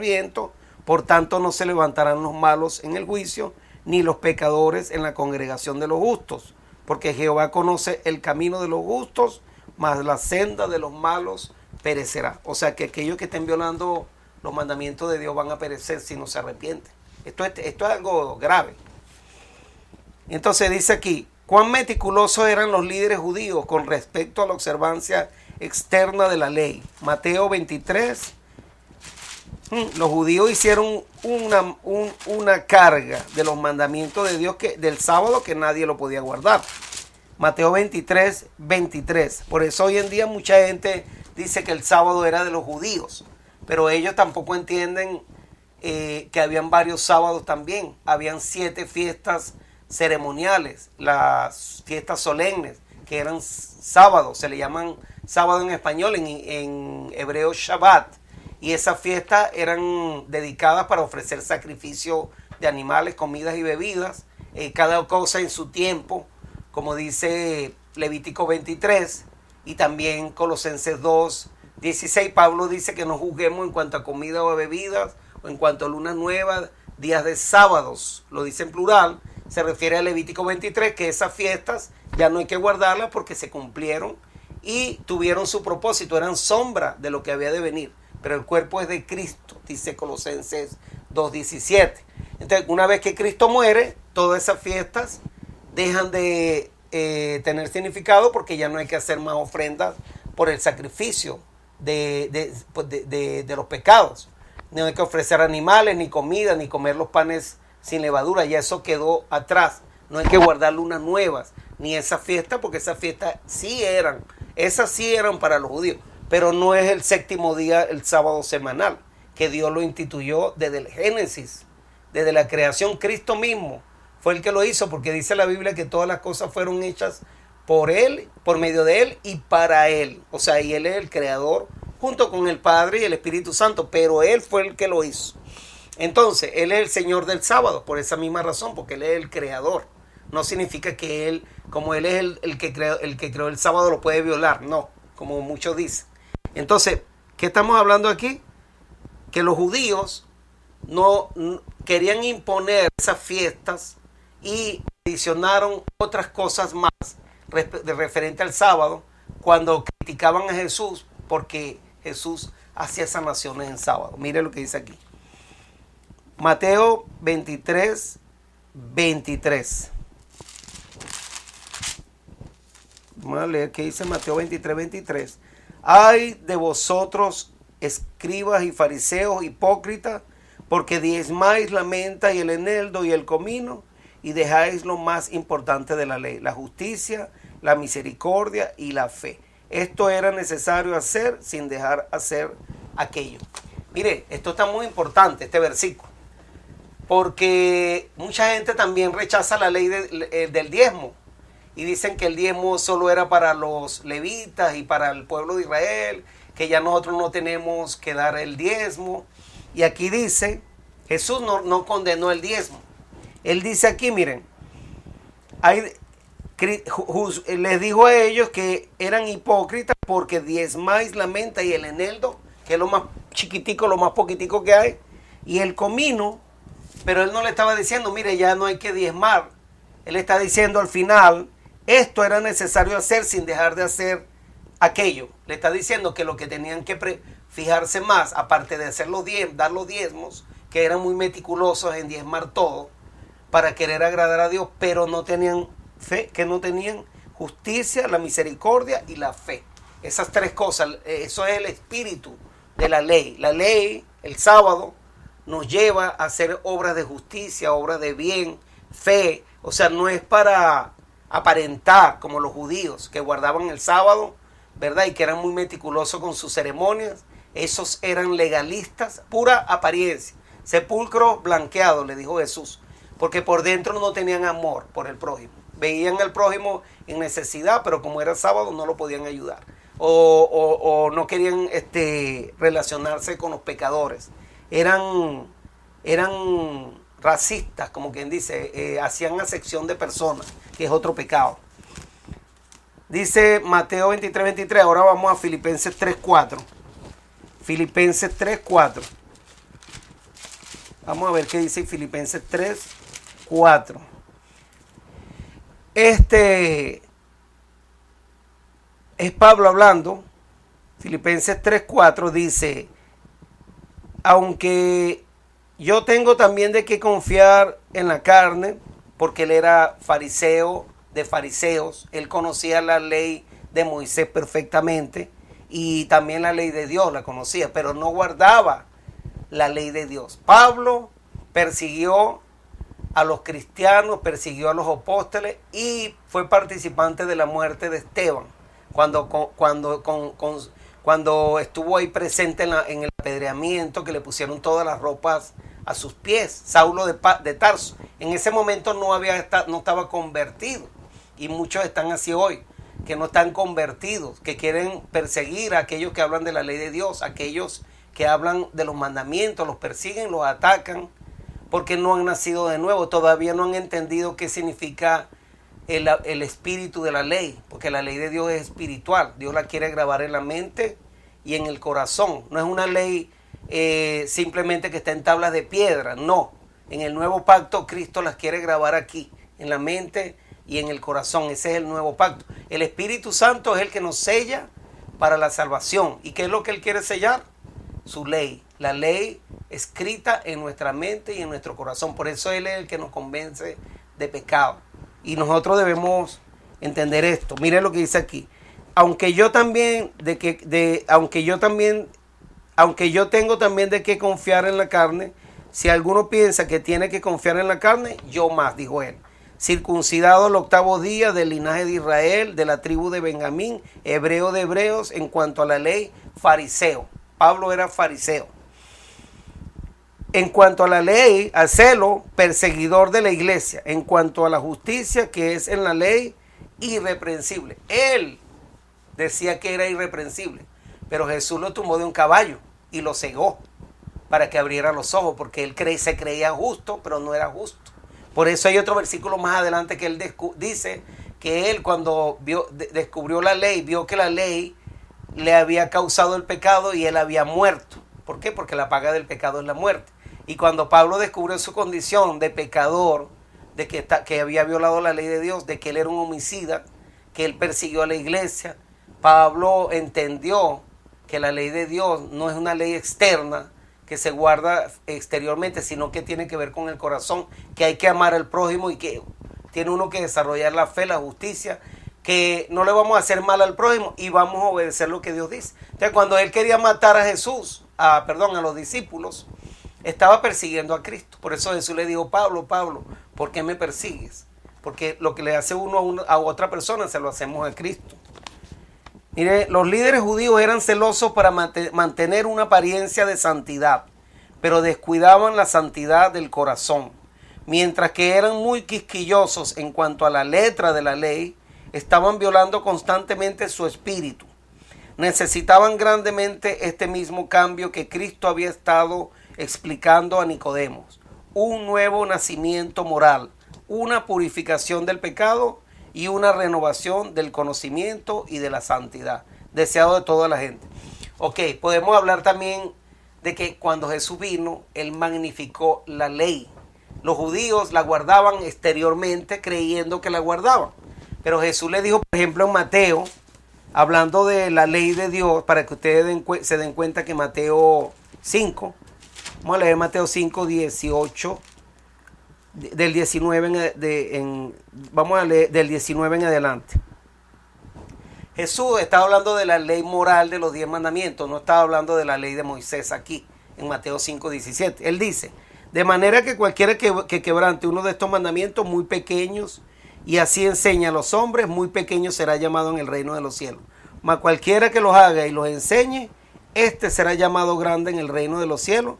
viento, por tanto no se levantarán los malos en el juicio, ni los pecadores en la congregación de los justos, porque Jehová conoce el camino de los justos, mas la senda de los malos perecerá. O sea que aquellos que estén violando los mandamientos de Dios van a perecer si no se arrepienten. Esto es algo grave. Entonces dice aquí, cuán meticulosos eran los líderes judíos con respecto a la observancia externa de la ley. Mateo 23. Los judíos hicieron una carga de los mandamientos de Dios del sábado que nadie lo podía guardar. Mateo 23, 23. Por eso hoy en día mucha gente dice que el sábado era de los judíos, pero ellos tampoco entienden que habían varios sábados también. Habían 7 fiestas ceremoniales, las fiestas solemnes, que eran sábados, se le llaman sábado en español, en hebreo Shabbat. Y esas fiestas eran dedicadas para ofrecer sacrificio de animales, comidas y bebidas, cada cosa en su tiempo, como dice Levítico 23 y también Colosenses 2, 16. Pablo dice que no juzguemos en cuanto a comida o a bebidas, o en cuanto a lunas nuevas, días de sábados, lo dice en plural, se refiere a Levítico 23, que esas fiestas ya no hay que guardarlas porque se cumplieron y tuvieron su propósito, eran sombra de lo que había de venir. Pero el cuerpo es de Cristo, dice Colosenses 2:17. Entonces, una vez que Cristo muere, todas esas fiestas dejan de tener significado porque ya no hay que hacer más ofrendas por el sacrificio de los pecados. No hay que ofrecer animales, ni comida, ni comer los panes sin levadura. Ya eso quedó atrás. No hay que guardar lunas nuevas, ni esa fiesta, porque esas fiestas esas sí eran para los judíos. Pero no es el séptimo día, el sábado semanal, que Dios lo instituyó desde el Génesis, desde la creación. Cristo mismo fue el que lo hizo, porque dice la Biblia que todas las cosas fueron hechas por Él, por medio de Él y para Él. O sea, y Él es el creador junto con el Padre y el Espíritu Santo, pero Él fue el que lo hizo. Entonces, Él es el Señor del sábado, por esa misma razón, porque Él es el creador. No significa que Él, como Él es el que creó el sábado, lo puede violar. No, como muchos dicen. Entonces, ¿qué estamos hablando aquí? Que los judíos no querían imponer esas fiestas y adicionaron otras cosas más referente al sábado cuando criticaban a Jesús porque Jesús hacía sanaciones en sábado. Mire lo que dice aquí. Mateo 23, 23. Vamos a leer qué dice Mateo 23, 23. Ay de vosotros, escribas y fariseos hipócritas, porque diezmáis la menta y el eneldo y el comino, y dejáis lo más importante de la ley, la justicia, la misericordia y la fe. Esto era necesario hacer sin dejar hacer aquello. Mire, esto está muy importante, este versículo, porque mucha gente también rechaza la ley del diezmo, y dicen que el diezmo solo era para los levitas y para el pueblo de Israel, que ya nosotros no tenemos que dar el diezmo. Y aquí dice, Jesús no condenó el diezmo. Él dice aquí, miren, les dijo a ellos que eran hipócritas porque diezmáis la menta y el eneldo, que es lo más chiquitico, lo más poquitico que hay, y el comino, pero él no le estaba diciendo, mire, ya no hay que diezmar. Él está diciendo al final, esto era necesario hacer sin dejar de hacer aquello. Le está diciendo que lo que tenían que fijarse más, aparte de hacer dar los diezmos, que eran muy meticulosos en diezmar todo, para querer agradar a Dios, pero no tenían fe, que no tenían justicia, la misericordia y la fe. Esas tres cosas, eso es el espíritu de la ley. La ley, el sábado, nos lleva a hacer obras de justicia, obras de bien, fe. O sea, no es para aparentar como los judíos que guardaban el sábado, ¿verdad? Y que eran muy meticulosos con sus ceremonias. Esos eran legalistas, pura apariencia. Sepulcro blanqueado, le dijo Jesús, porque por dentro no tenían amor por el prójimo. Veían al prójimo en necesidad, pero como era sábado no lo podían ayudar. O no querían relacionarse con los pecadores. Eran racistas, como quien dice, hacían acepción de personas, que es otro pecado. Dice Mateo 23, 23, ahora vamos a Filipenses 3, 4. Filipenses 3, 4. Vamos a ver qué dice Filipenses 3, 4. Es Pablo hablando. Filipenses 3, 4 dice, aunque yo tengo también de qué confiar en la carne, porque él era fariseo de fariseos, él conocía la ley de Moisés perfectamente y también la ley de Dios la conocía, pero no guardaba la ley de Dios. Pablo persiguió a los cristianos, persiguió a los apóstoles y fue participante de la muerte de Esteban, cuando estuvo ahí presente en el apedreamiento, que le pusieron todas las ropas a sus pies, Saulo de Tarso. En ese momento no estaba convertido, y muchos están así hoy, que no están convertidos, que quieren perseguir a aquellos que hablan de la ley de Dios, aquellos que hablan de los mandamientos, los persiguen, los atacan, porque no han nacido de nuevo, todavía no han entendido qué significa el espíritu de la ley, porque la ley de Dios es espiritual. Dios la quiere grabar en la mente y en el corazón. No es una ley simplemente que está en tablas de piedra, no. En el nuevo pacto Cristo las quiere grabar aquí, en la mente y en el corazón. Ese es el nuevo pacto. El Espíritu Santo es el que nos sella para la salvación. ¿Y qué es lo que Él quiere sellar? Su ley, la ley escrita en nuestra mente y en nuestro corazón. Por eso Él es el que nos convence de pecado. Y nosotros debemos entender esto. Mire lo que dice aquí. Aunque yo tengo también de qué confiar en la carne, si alguno piensa que tiene que confiar en la carne, yo más, dijo él. Circuncidado al 8º día, del linaje de Israel, de la tribu de Benjamín, hebreo de hebreos, en cuanto a la ley, fariseo. Pablo era fariseo. En cuanto a la ley, al celo, perseguidor de la iglesia. En cuanto a la justicia que es en la ley, irreprensible. Él decía que era irreprensible, pero Jesús lo tumbó de un caballo y lo cegó para que abriera los ojos, porque él se creía justo, pero no era justo. Por eso hay otro versículo más adelante que él dice que él, cuando descubrió la ley, vio que la ley le había causado el pecado y él había muerto. ¿Por qué? Porque la paga del pecado es la muerte. Y cuando Pablo descubrió su condición de pecador, de que había violado la ley de Dios, de que él era un homicida, que él persiguió a la iglesia, Pablo entendió que la ley de Dios no es una ley externa que se guarda exteriormente, sino que tiene que ver con el corazón, que hay que amar al prójimo y que tiene uno que desarrollar la fe, la justicia, que no le vamos a hacer mal al prójimo y vamos a obedecer lo que Dios dice. Entonces, cuando él quería matar a a los discípulos, estaba persiguiendo a Cristo. Por eso Jesús le dijo: Pablo, ¿por qué me persigues? Porque lo que le hace uno a otra persona se lo hacemos a Cristo. Mire, los líderes judíos eran celosos para mantener una apariencia de santidad, pero descuidaban la santidad del corazón. Mientras que eran muy quisquillosos en cuanto a la letra de la ley, estaban violando constantemente su espíritu. Necesitaban grandemente este mismo cambio que Cristo había estado explicando a Nicodemo: un nuevo nacimiento moral, una purificación del pecado y una renovación del conocimiento y de la santidad, deseado de toda la gente. Ok, podemos hablar también de que cuando Jesús vino, Él magnificó la ley. Los judíos la guardaban exteriormente creyendo que la guardaban. Pero Jesús le dijo, por ejemplo, en Mateo, hablando de la ley de Dios, para que ustedes se den cuenta que Mateo 5, vamos a leer Mateo 5, 18, del 19 vamos a leer del 19 en adelante. Jesús estaba hablando de la ley moral de los 10 mandamientos, no estaba hablando de la ley de Moisés aquí, en Mateo 5, 17. Él dice: de manera que cualquiera que quebrante uno de estos mandamientos muy pequeños y así enseña a los hombres, muy pequeño será llamado en el reino de los cielos. Mas cualquiera que los haga y los enseñe, este será llamado grande en el reino de los cielos.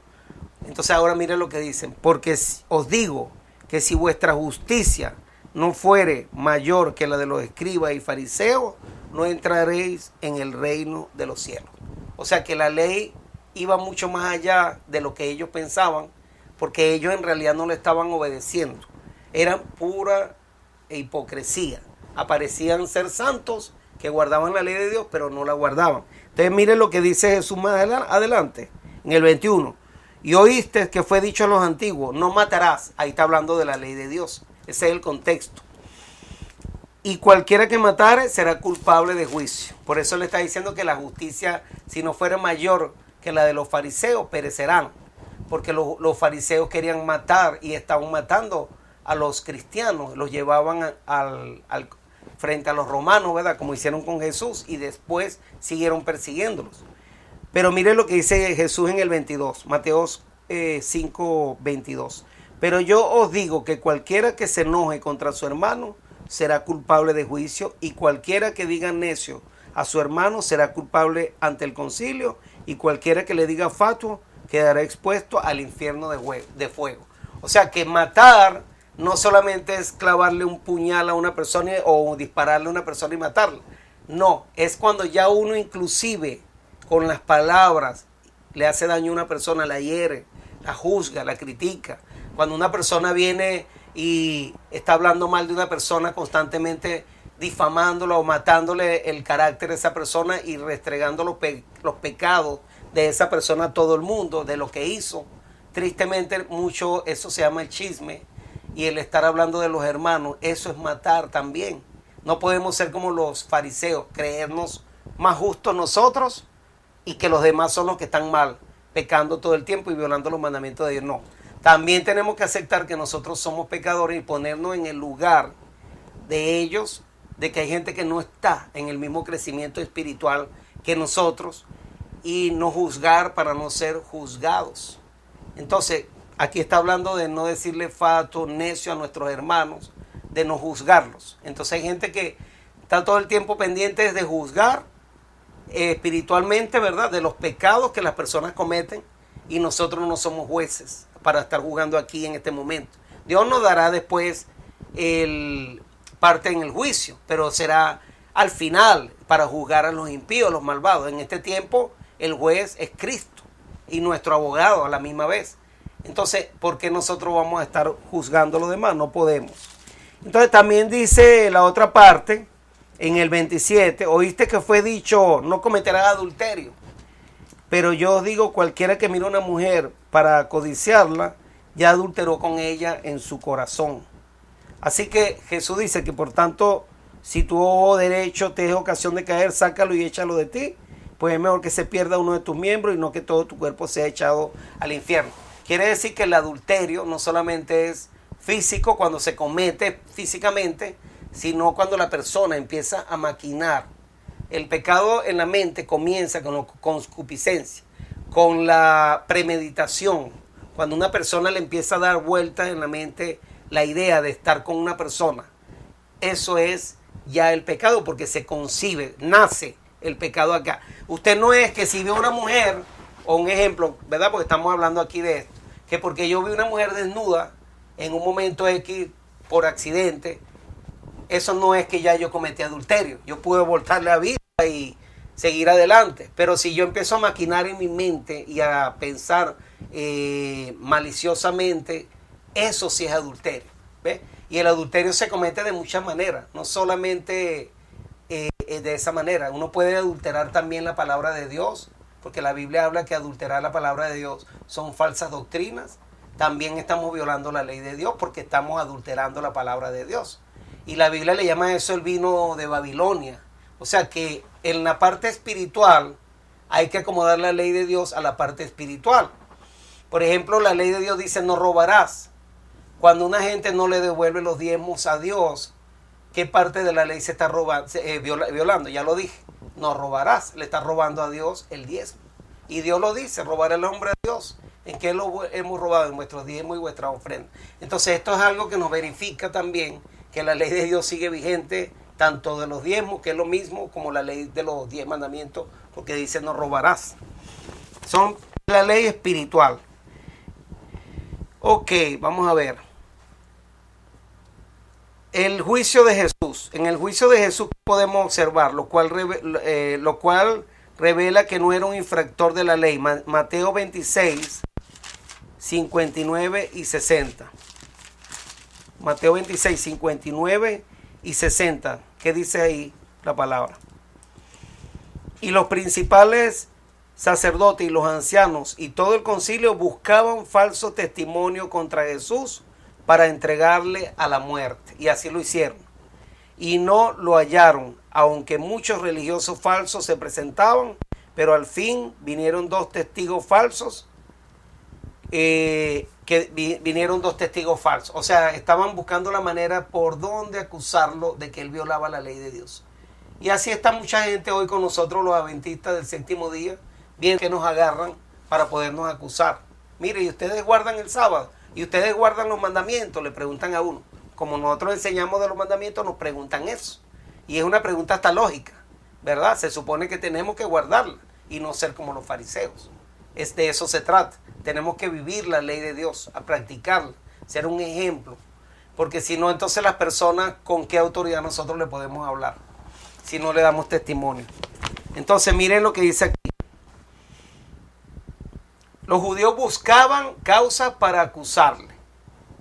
Entonces ahora miren lo que dicen: porque os digo que si vuestra justicia no fuere mayor que la de los escribas y fariseos, no entraréis en el reino de los cielos. O sea que la ley iba mucho más allá de lo que ellos pensaban, porque ellos en realidad no le estaban obedeciendo. Eran pura hipocresía. Aparecían ser santos que guardaban la ley de Dios, pero no la guardaban. Entonces miren lo que dice Jesús más adelante, en el 21. Y oíste que fue dicho a los antiguos: no matarás. Ahí está hablando de la ley de Dios. Ese es el contexto. Y cualquiera que matare será culpable de juicio. Por eso le está diciendo que la justicia, si no fuera mayor que la de los fariseos, perecerán. Porque los fariseos querían matar y estaban matando a los cristianos. Los llevaban frente a los romanos, ¿verdad? Como hicieron con Jesús, y después siguieron persiguiéndolos. Pero mire lo que dice Jesús en el 22, Mateo 5, 22. Pero yo os digo que cualquiera que se enoje contra su hermano será culpable de juicio, y cualquiera que diga necio a su hermano será culpable ante el concilio, y cualquiera que le diga fatuo quedará expuesto al infierno de fuego. O sea que matar no solamente es clavarle un puñal a una persona o dispararle a una persona y matarla. No, es cuando ya uno inclusive con las palabras le hace daño a una persona, la hiere, la juzga, la critica. Cuando una persona viene y está hablando mal de una persona, constantemente difamándola o matándole el carácter de esa persona y restregando los pecados de esa persona a todo el mundo, de lo que hizo. Tristemente mucho eso se llama el chisme, y el estar hablando de los hermanos, eso es matar también. No podemos ser como los fariseos, creernos más justos nosotros y que los demás son los que están mal, pecando todo el tiempo y violando los mandamientos de Dios. No, también tenemos que aceptar que nosotros somos pecadores y ponernos en el lugar de ellos de que hay gente que no está en el mismo crecimiento espiritual que nosotros y no juzgar para no ser juzgados. Entonces, aquí está hablando de no decirle fato, necio a nuestros hermanos, de no juzgarlos. Entonces hay gente que está todo el tiempo pendiente de juzgar espiritualmente, ¿verdad? De los pecados que las personas cometen, y nosotros no somos jueces para estar juzgando aquí en este momento. Dios nos dará después parte en el juicio, pero será al final para juzgar a los impíos, a los malvados. En este tiempo el juez es Cristo y nuestro abogado a la misma vez. Entonces, ¿por qué nosotros vamos a estar juzgando a los demás? No podemos. Entonces también dice la otra parte, en el 27, oíste que fue dicho, no cometerás adulterio. Pero yo os digo, cualquiera que mire a una mujer para codiciarla, ya adulteró con ella en su corazón. Así que Jesús dice que por tanto, si tu ojo derecho te es ocasión de caer, sácalo y échalo de ti, pues es mejor que se pierda uno de tus miembros y no que todo tu cuerpo sea echado al infierno. Quiere decir que el adulterio no solamente es físico cuando se comete físicamente, sino cuando la persona empieza a maquinar. El pecado en la mente comienza con la concupiscencia, con la premeditación. Cuando una persona le empieza a dar vueltas en la mente la idea de estar con una persona, eso es ya el pecado, porque se concibe, nace el pecado acá. Usted no es que si ve a una mujer, o un ejemplo, ¿verdad? Porque estamos hablando aquí de esto, que porque yo vi una mujer desnuda en un momento X por accidente, eso no es que ya yo cometí adulterio. Yo pude voltarle la vida y seguir adelante. Pero si yo empiezo a maquinar en mi mente y a pensar maliciosamente, eso sí es adulterio. ¿Ves? Y el adulterio se comete de muchas maneras, no solamente de esa manera. Uno puede adulterar también la palabra de Dios, porque la Biblia habla que adulterar la palabra de Dios son falsas doctrinas. También estamos violando la ley de Dios porque estamos adulterando la palabra de Dios. Y la Biblia le llama a eso el vino de Babilonia. O sea que en la parte espiritual hay que acomodar la ley de Dios a la parte espiritual. Por ejemplo, la ley de Dios dice no robarás. Cuando una gente no le devuelve los diezmos a Dios, ¿qué parte de la ley se está violando? Ya lo dije, no robarás. Le está robando a Dios el diezmo. Y Dios lo dice, robará el hombre a Dios. ¿En qué lo hemos robado? En vuestros diezmos y vuestra ofrenda. Entonces esto es algo que nos verifica también que la ley de Dios sigue vigente, tanto de los diezmos, que es lo mismo, como la ley de los 10 mandamientos, porque dice no robarás. Son la ley espiritual. Ok, vamos a ver. El juicio de Jesús. En el juicio de Jesús podemos observar, lo cual revela que no era un infractor de la ley. Mateo 26, 59 y 60. Mateo 26, 59 y 60. ¿Qué dice ahí la palabra? Y los principales sacerdotes y los ancianos y todo el concilio buscaban falso testimonio contra Jesús para entregarle a la muerte. Y así lo hicieron. Y no lo hallaron, aunque muchos religiosos falsos se presentaban, pero al fin vinieron dos testigos falsos. Vinieron dos testigos falsos. O sea, estaban buscando la manera por donde acusarlo de que él violaba la ley de Dios. Y así está mucha gente hoy con nosotros, los adventistas del séptimo día, bien que nos agarran para podernos acusar. Mire, y ustedes guardan el sábado, y ustedes guardan los mandamientos, le preguntan a uno. Como nosotros enseñamos de los mandamientos, nos preguntan eso. Y es una pregunta hasta lógica, ¿verdad? Se supone que tenemos que guardarla y no ser como los fariseos. De eso se trata. Tenemos que vivir la ley de Dios, a practicarla, ser un ejemplo. Porque si no, entonces las personas, ¿con qué autoridad nosotros le podemos hablar? Si no le damos testimonio. Entonces miren lo que dice aquí. Los judíos buscaban causas para acusarle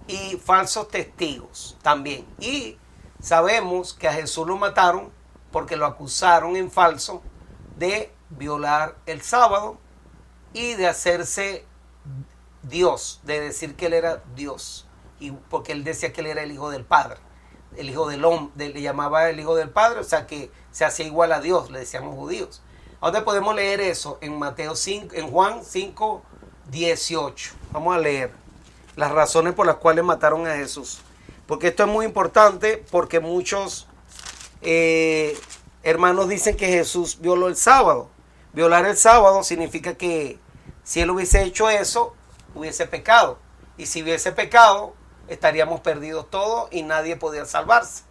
y falsos testigos también. Y sabemos que a Jesús lo mataron porque lo acusaron en falso de violar el sábado y de hacerse Dios, de decir que él era Dios, y porque él decía que él era el hijo del Padre, el hijo del hombre, le llamaba el hijo del Padre, o sea que se hacía igual a Dios, le decían los judíos. ¿Dónde podemos leer eso? En Mateo 5, en Juan 5, 18. Vamos a leer las razones por las cuales mataron a Jesús, porque esto es muy importante, porque muchos hermanos dicen que Jesús violó el sábado. Violar el sábado significa que si él hubiese hecho eso, hubiese pecado. Y si hubiese pecado, estaríamos perdidos todos y nadie podía salvarse.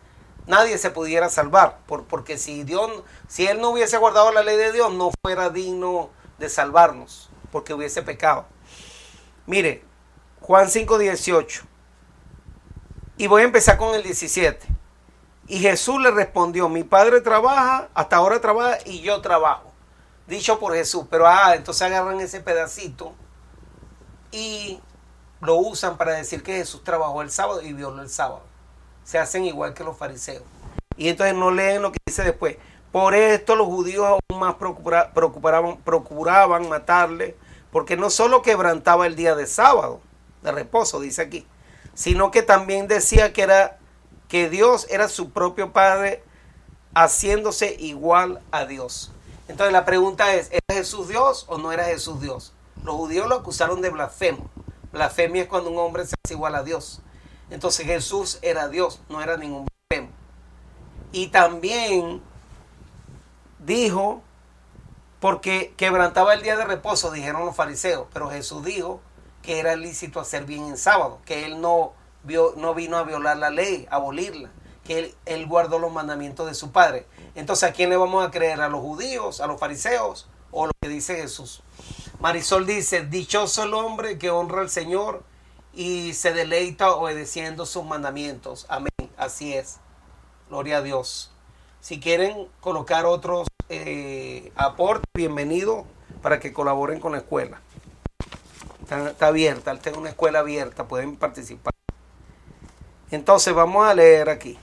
Nadie se pudiera salvar, porque si él no hubiese guardado la ley de Dios, no fuera digno de salvarnos, porque hubiese pecado. Mire, Juan 5:18. Y voy a empezar con el 17. Y Jesús le respondió, mi padre trabaja, hasta ahora trabaja y yo trabajo. Dicho por Jesús, pero entonces agarran ese pedacito y lo usan para decir que Jesús trabajó el sábado y violó el sábado. Se hacen igual que los fariseos. Y entonces no leen lo que dice después. Por esto los judíos aún más procuraban matarle, porque no solo quebrantaba el día de sábado, de reposo, dice aquí, sino que también decía que Dios era su propio Padre, haciéndose igual a Dios. Entonces la pregunta es, ¿era Jesús Dios o no era Jesús Dios? Los judíos lo acusaron de blasfemo. Blasfemia es cuando un hombre se hace igual a Dios. Entonces Jesús era Dios, no era ningún blasfemo. Y también dijo, porque quebrantaba el día de reposo, dijeron los fariseos, pero Jesús dijo que era lícito hacer bien en sábado, que él no vino a violar la ley, a abolirla, que él guardó los mandamientos de su Padre. Entonces, ¿a quién le vamos a creer? ¿A los judíos, a los fariseos o lo que dice Jesús? Marisol dice, dichoso el hombre que honra al Señor y se deleita obedeciendo sus mandamientos. Amén, así es. Gloria a Dios. Si quieren colocar otros aportes, bienvenido para que colaboren con la escuela. Está abierta, esta es una escuela abierta, pueden participar. Entonces vamos a leer aquí.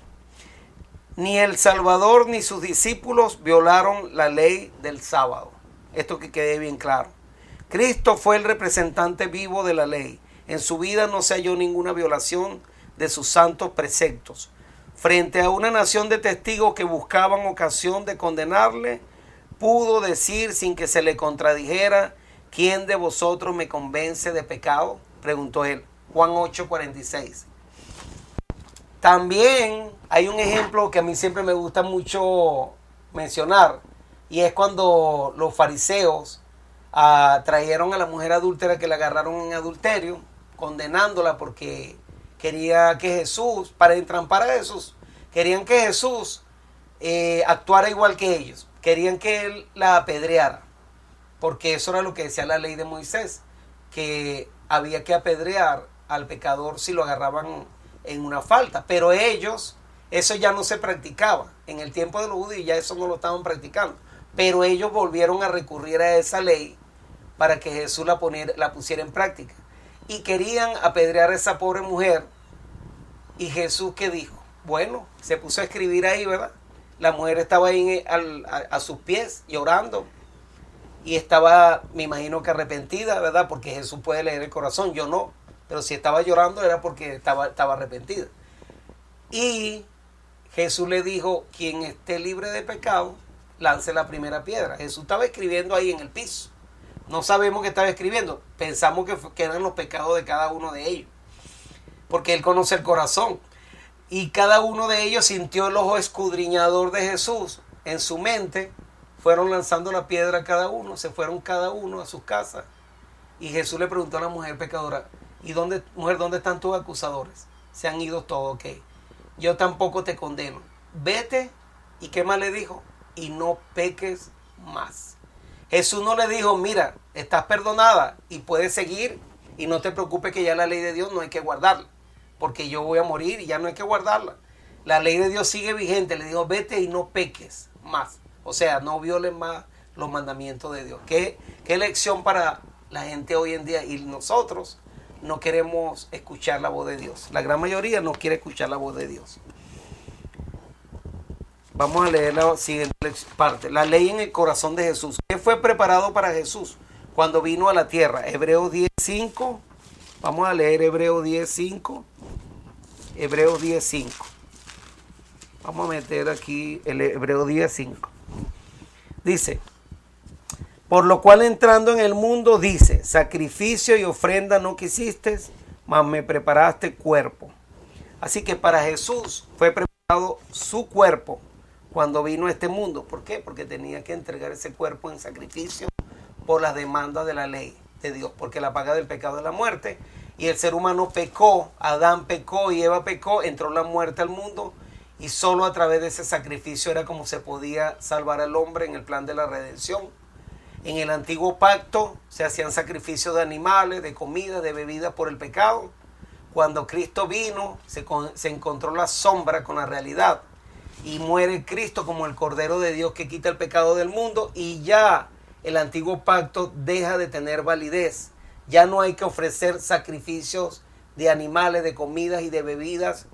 Ni el Salvador ni sus discípulos violaron la ley del sábado. Esto que quede bien claro. Cristo fue el representante vivo de la ley. En su vida no se halló ninguna violación de sus santos preceptos. Frente a una nación de testigos que buscaban ocasión de condenarle, pudo decir sin que se le contradijera, ¿quién de vosotros me convence de pecado? Preguntó él. Juan 8:46. También hay un ejemplo que a mí siempre me gusta mucho mencionar, y es cuando los fariseos trajeron a la mujer adúltera que la agarraron en adulterio, condenándola porque quería que Jesús, para entrampar a Jesús, querían que Jesús actuara igual que ellos, querían que él la apedreara, porque eso era lo que decía la ley de Moisés, que había que apedrear al pecador si lo agarraban en una falta, pero ellos, eso ya no se practicaba, en el tiempo de los judíos ya eso no lo estaban practicando, pero ellos volvieron a recurrir a esa ley para que Jesús la pusiera en práctica, y querían apedrear a esa pobre mujer, y Jesús, ¿qué dijo? Bueno, se puso a escribir ahí, ¿verdad? La mujer estaba ahí a sus pies llorando, y estaba, me imagino que arrepentida, ¿verdad? Porque Jesús puede leer el corazón, yo no. Pero si estaba llorando era porque estaba arrepentida. Y Jesús le dijo, quien esté libre de pecado, lance la primera piedra. Jesús estaba escribiendo ahí en el piso. No sabemos qué estaba escribiendo. Pensamos que eran los pecados de cada uno de ellos. Porque Él conoce el corazón. Y cada uno de ellos sintió el ojo escudriñador de Jesús en su mente. Fueron lanzando la piedra a cada uno. Se fueron cada uno a sus casas. Y Jesús le preguntó a la mujer pecadora, ¿y mujer, dónde están tus acusadores? Se han ido todos, ok. Yo tampoco te condeno. Vete, ¿y qué más le dijo? Y no peques más. Jesús no le dijo, mira, estás perdonada y puedes seguir y no te preocupes que ya la ley de Dios no hay que guardarla, porque yo voy a morir y ya no hay que guardarla. La ley de Dios sigue vigente. Le dijo, vete y no peques más. O sea, no violes más los mandamientos de Dios. ¿Qué lección para la gente hoy en día? Y nosotros no queremos escuchar la voz de Dios. La gran mayoría no quiere escuchar la voz de Dios. Vamos a leer la siguiente parte. La ley en el corazón de Jesús. ¿Qué fue preparado para Jesús cuando vino a la tierra? Hebreos 10:5. Vamos a leer Hebreos 10:5. Hebreos 10:5. Vamos a meter aquí el Hebreos 10:5. Dice, por lo cual entrando en el mundo, dice, sacrificio y ofrenda no quisiste, mas me preparaste cuerpo. Así que para Jesús fue preparado su cuerpo cuando vino a este mundo. ¿Por qué? Porque tenía que entregar ese cuerpo en sacrificio por las demandas de la ley de Dios, porque la paga del pecado es la muerte, y el ser humano pecó, Adán pecó y Eva pecó, entró la muerte al mundo, y solo a través de ese sacrificio era como se podía salvar al hombre en el plan de la redención. En el antiguo pacto se hacían sacrificios de animales, de comida, de bebida por el pecado. Cuando Cristo vino, se encontró la sombra con la realidad, y muere Cristo como el Cordero de Dios que quita el pecado del mundo, y ya el antiguo pacto deja de tener validez. Ya no hay que ofrecer sacrificios de animales, de comidas y de bebidas,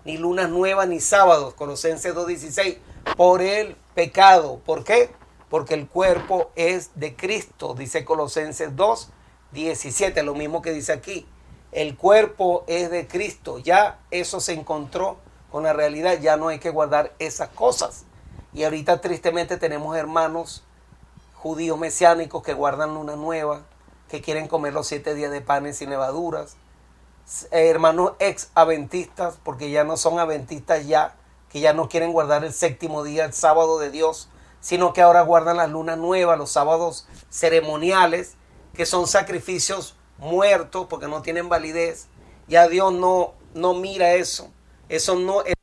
ni lunas nuevas ni sábados, Colosenses 2:16, por el pecado. ¿Por qué? Porque el cuerpo es de Cristo, dice Colosenses 2:17, lo mismo que dice aquí. El cuerpo es de Cristo, ya eso se encontró con la realidad, ya no hay que guardar esas cosas. Y ahorita tristemente tenemos hermanos judíos mesiánicos que guardan luna nueva, que quieren comer los 7 días de panes sin levaduras, hermanos ex adventistas, porque ya no son adventistas ya, que ya no quieren guardar el séptimo día, el sábado de Dios, sino que ahora guardan las lunas nuevas, los sábados ceremoniales, que son sacrificios muertos porque no tienen validez. Ya Dios no mira eso. Eso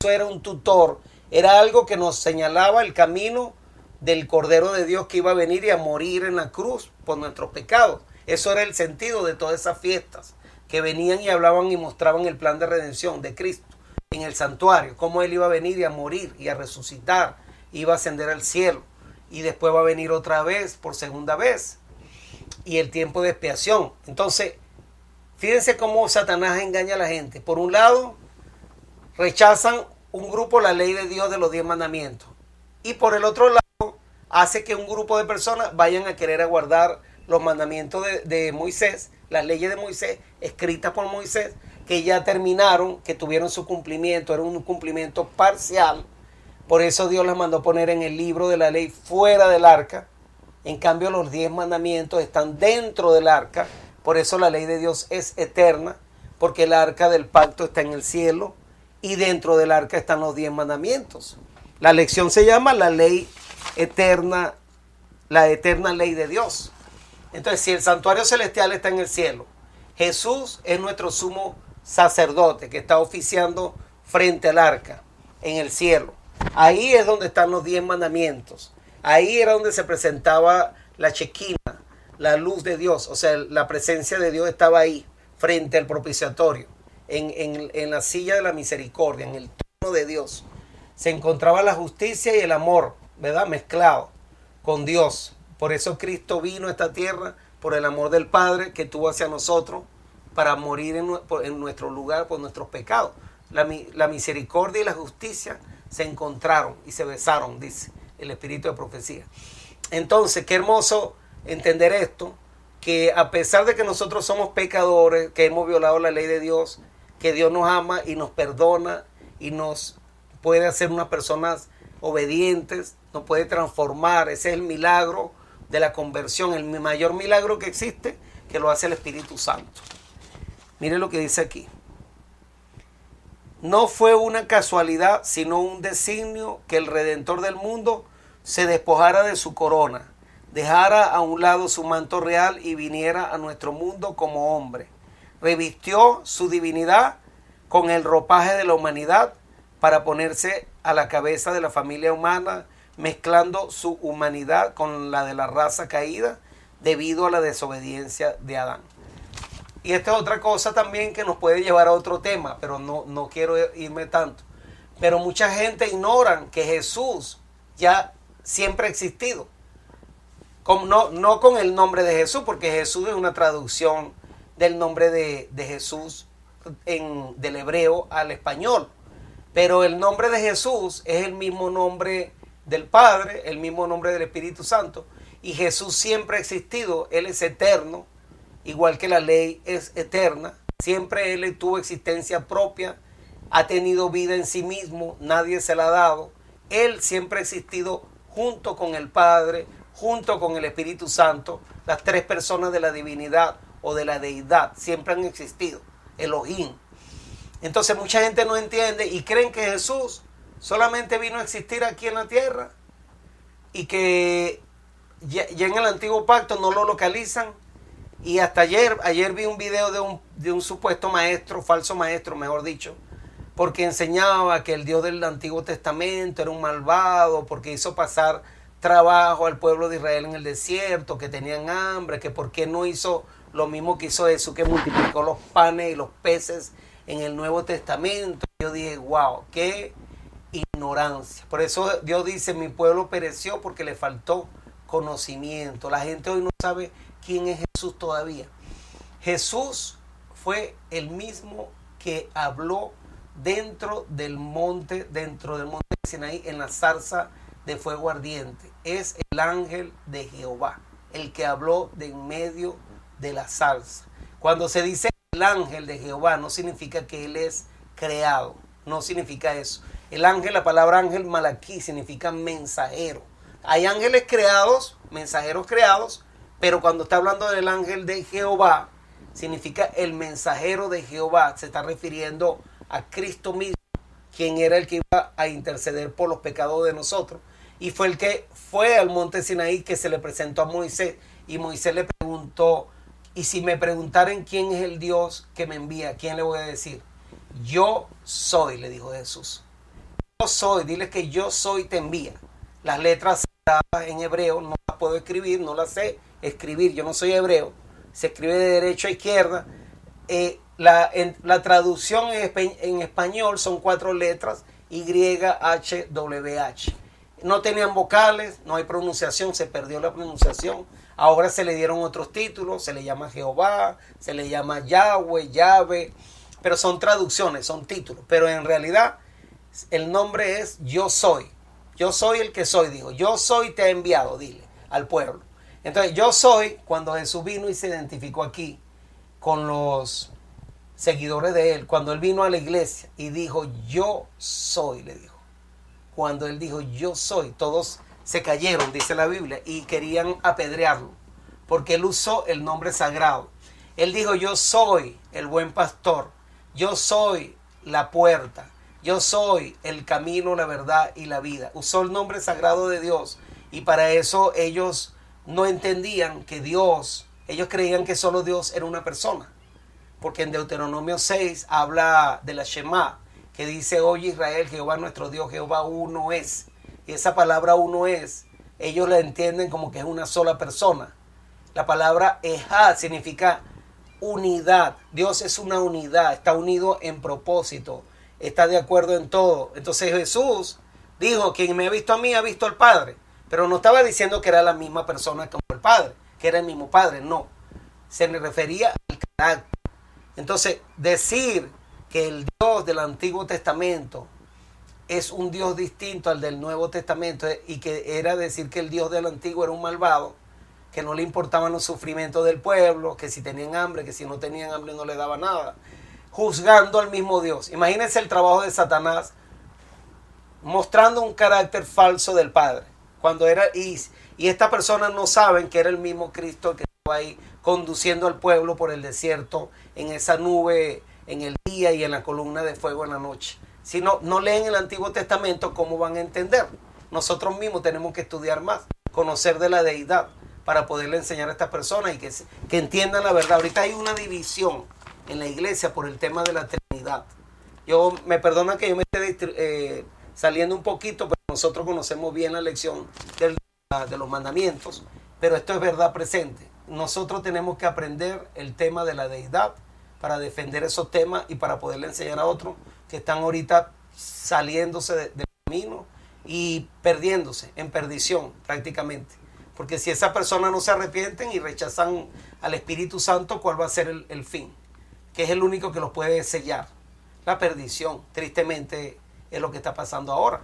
era un tutor, era algo que nos señalaba el camino del Cordero de Dios que iba a venir y a morir en la cruz por nuestros pecados. Eso era el sentido de todas esas fiestas que venían y hablaban y mostraban el plan de redención de Cristo en el santuario, cómo Él iba a venir y a morir y a resucitar, iba a ascender al cielo y después va a venir otra vez por segunda vez, y el tiempo de expiación. Entonces, fíjense cómo Satanás engaña a la gente. Por un lado, rechazan un grupo la ley de Dios de los 10 mandamientos, y por el otro lado hace que un grupo de personas vayan a querer guardar los mandamientos de Moisés, las leyes de Moisés, escritas por Moisés, que ya terminaron, que tuvieron su cumplimiento, era un cumplimiento parcial. Por eso Dios las mandó poner en el libro de la ley fuera del arca. En cambio, los 10 mandamientos están dentro del arca. Por eso la ley de Dios es eterna, porque el arca del pacto está en el cielo y dentro del arca están los 10 mandamientos. La lección se llama la ley eterna, la eterna ley de Dios. Entonces, si el santuario celestial está en el cielo, Jesús es nuestro sumo sacerdote que está oficiando frente al arca en el cielo. Ahí es donde están los 10 mandamientos. Ahí era donde se presentaba la Shequina, la luz de Dios. O sea, la presencia de Dios estaba ahí, frente al propiciatorio, en la silla de la misericordia, en el trono de Dios. Se encontraba la justicia y el amor, ¿verdad? Mezclado con Dios. Por eso Cristo vino a esta tierra, por el amor del Padre que tuvo hacia nosotros, para morir en nuestro lugar por nuestros pecados. La misericordia y la justicia se encontraron y se besaron, dice el espíritu de profecía. Entonces, qué hermoso entender esto, que a pesar de que nosotros somos pecadores, que hemos violado la ley de Dios, que Dios nos ama y nos perdona y nos puede hacer unas personas obedientes, nos puede transformar. Ese es el milagro de la conversión, el mayor milagro que existe, que lo hace el Espíritu Santo. Mire lo que dice aquí. No fue una casualidad, sino un designio que el Redentor del mundo se despojara de su corona, dejara a un lado su manto real y viniera a nuestro mundo como hombre. Revistió su divinidad con el ropaje de la humanidad para ponerse a la cabeza de la familia humana, mezclando su humanidad con la de la raza caída debido a la desobediencia de Adán. Y esta es otra cosa también que nos puede llevar a otro tema, pero no quiero irme tanto. Pero mucha gente ignora que Jesús ya siempre ha existido. No con el nombre de Jesús, porque Jesús es una traducción del nombre de Jesús del hebreo al español. Pero el nombre de Jesús es el mismo nombre del Padre, el mismo nombre del Espíritu Santo. Y Jesús siempre ha existido, Él es eterno, igual que la ley es eterna. Siempre Él tuvo existencia propia, ha tenido vida en sí mismo, nadie se la ha dado. Él siempre ha existido junto con el Padre, junto con el Espíritu Santo. Las 3 personas de la divinidad o de la deidad siempre han existido, Elohim. Entonces mucha gente no entiende y creen que Jesús solamente vino a existir aquí en la tierra y que ya en el antiguo pacto no lo localizan. Y hasta ayer vi un video de un supuesto maestro, falso maestro, mejor dicho, porque enseñaba que el Dios del Antiguo Testamento era un malvado, porque hizo pasar trabajo al pueblo de Israel en el desierto, que tenían hambre, que por qué no hizo lo mismo que hizo Jesús, que multiplicó los panes y los peces en el Nuevo Testamento. Yo dije, wow, qué ignorancia. Por eso Dios dice, mi pueblo pereció porque le faltó conocimiento. La gente hoy no sabe quién es Jesús todavía. Jesús fue el mismo que habló dentro del monte de Sinaí, en la zarza de fuego ardiente. Es el ángel de Jehová, el que habló de en medio de la zarza. Cuando se dice el ángel de Jehová, no significa que él es creado, no significa eso. El ángel, la palabra ángel malaquí, significa mensajero. Hay ángeles creados, mensajeros creados, pero cuando está hablando del ángel de Jehová, significa el mensajero de Jehová. Se está refiriendo a Cristo mismo, quien era el que iba a interceder por los pecados de nosotros. Y fue el que fue al monte Sinaí, que se le presentó a Moisés. Y Moisés le preguntó, y si me preguntaren quién es el Dios que me envía, ¿quién le voy a decir? Yo soy, le dijo Jesús. Yo soy, dile que yo soy te envía. Las letras en hebreo no las puedo escribir, no las sé escribir, yo no soy hebreo. Se escribe de derecha a izquierda. La traducción en español son 4 letras, YHWH. No tenían vocales, no hay pronunciación, se perdió la pronunciación. Ahora se le dieron otros títulos, se le llama Jehová, se le llama Yahweh, Yahvé, pero son traducciones, son títulos. Pero en realidad el nombre es Yo soy. Yo soy el que soy, dijo. Yo soy te he enviado, dile al pueblo. Entonces, yo soy, cuando Jesús vino y se identificó aquí con los seguidores de él, cuando él vino a la iglesia y dijo, yo soy, le dijo. Cuando él dijo, yo soy, todos se cayeron, dice la Biblia, y querían apedrearlo, porque él usó el nombre sagrado. Él dijo, yo soy el buen pastor, yo soy la puerta, yo soy el camino, la verdad y la vida. Usó el nombre sagrado de Dios, y para eso ellos no entendían que Dios, ellos creían que solo Dios era una persona, porque en Deuteronomio 6 habla de la Shema, que dice, oye Israel, Jehová nuestro Dios, Jehová uno es. Y esa palabra uno es, ellos la entienden como que es una sola persona. La palabra Ejad significa unidad. Dios es una unidad, está unido en propósito, está de acuerdo en todo. Entonces Jesús dijo, quien me ha visto a mí ha visto al Padre. Pero no estaba diciendo que era la misma persona como el Padre, que era el mismo Padre, no. Se le refería al carácter. Entonces, decir que el Dios del Antiguo Testamento es un Dios distinto al del Nuevo Testamento, y que era decir que el Dios del Antiguo era un malvado, que no le importaban los sufrimientos del pueblo, que si tenían hambre, que si no tenían hambre no le daba nada, juzgando al mismo Dios. Imagínense el trabajo de Satanás mostrando un carácter falso del Padre. Cuando era y estas personas no saben que era el mismo Cristo que estaba ahí conduciendo al pueblo por el desierto en esa nube en el día y en la columna de fuego en la noche. Si no leen el Antiguo Testamento, ¿cómo van a entender? Nosotros mismos tenemos que estudiar más, conocer de la deidad, para poderle enseñar a estas personas y que entiendan la verdad. Ahorita hay una división en la iglesia por el tema de la Trinidad. Me perdona que yo me esté saliendo un poquito, pero nosotros conocemos bien la lección de los mandamientos, pero esto es verdad presente. Nosotros tenemos que aprender el tema de la deidad para defender esos temas y para poderle enseñar a otros que están ahorita saliéndose del camino y perdiéndose en perdición prácticamente. Porque si esas personas no se arrepienten y rechazan al Espíritu Santo, ¿cuál va a ser el fin? Que es el único que los puede sellar. La perdición, tristemente, es lo que está pasando ahora.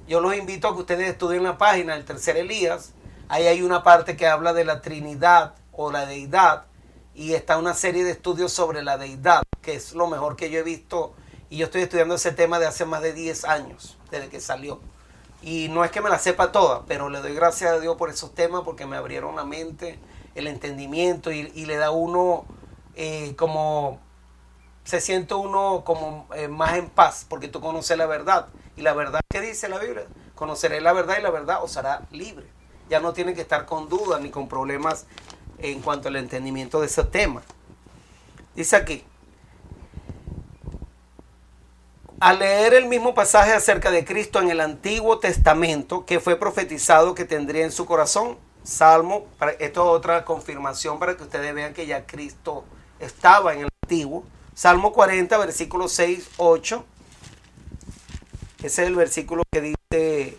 Yo los invito a que ustedes estudien la página del Tercer Elías. Ahí hay una parte que habla de la Trinidad o la deidad, y está una serie de estudios sobre la deidad, que es lo mejor que yo he visto, y yo estoy estudiando ese tema de hace más de 10 años, desde que salió. Y no es que me la sepa toda, pero le doy gracias a Dios por esos temas, porque me abrieron la mente, el entendimiento, y le da uno como, se siente uno como más en paz, porque tú conoces la verdad, Y la verdad, ¿qué dice la Biblia? Conoceréis la verdad y la verdad os hará libre. Ya no tienen que estar con dudas ni con problemas en cuanto al entendimiento de ese tema. Dice aquí, al leer el mismo pasaje acerca de Cristo en el Antiguo Testamento, que fue profetizado que tendría en su corazón, Salmo, esto es otra confirmación para que ustedes vean que ya Cristo estaba en el Antiguo. Salmo 40, versículos 6, 8. Ese es el versículo que dice,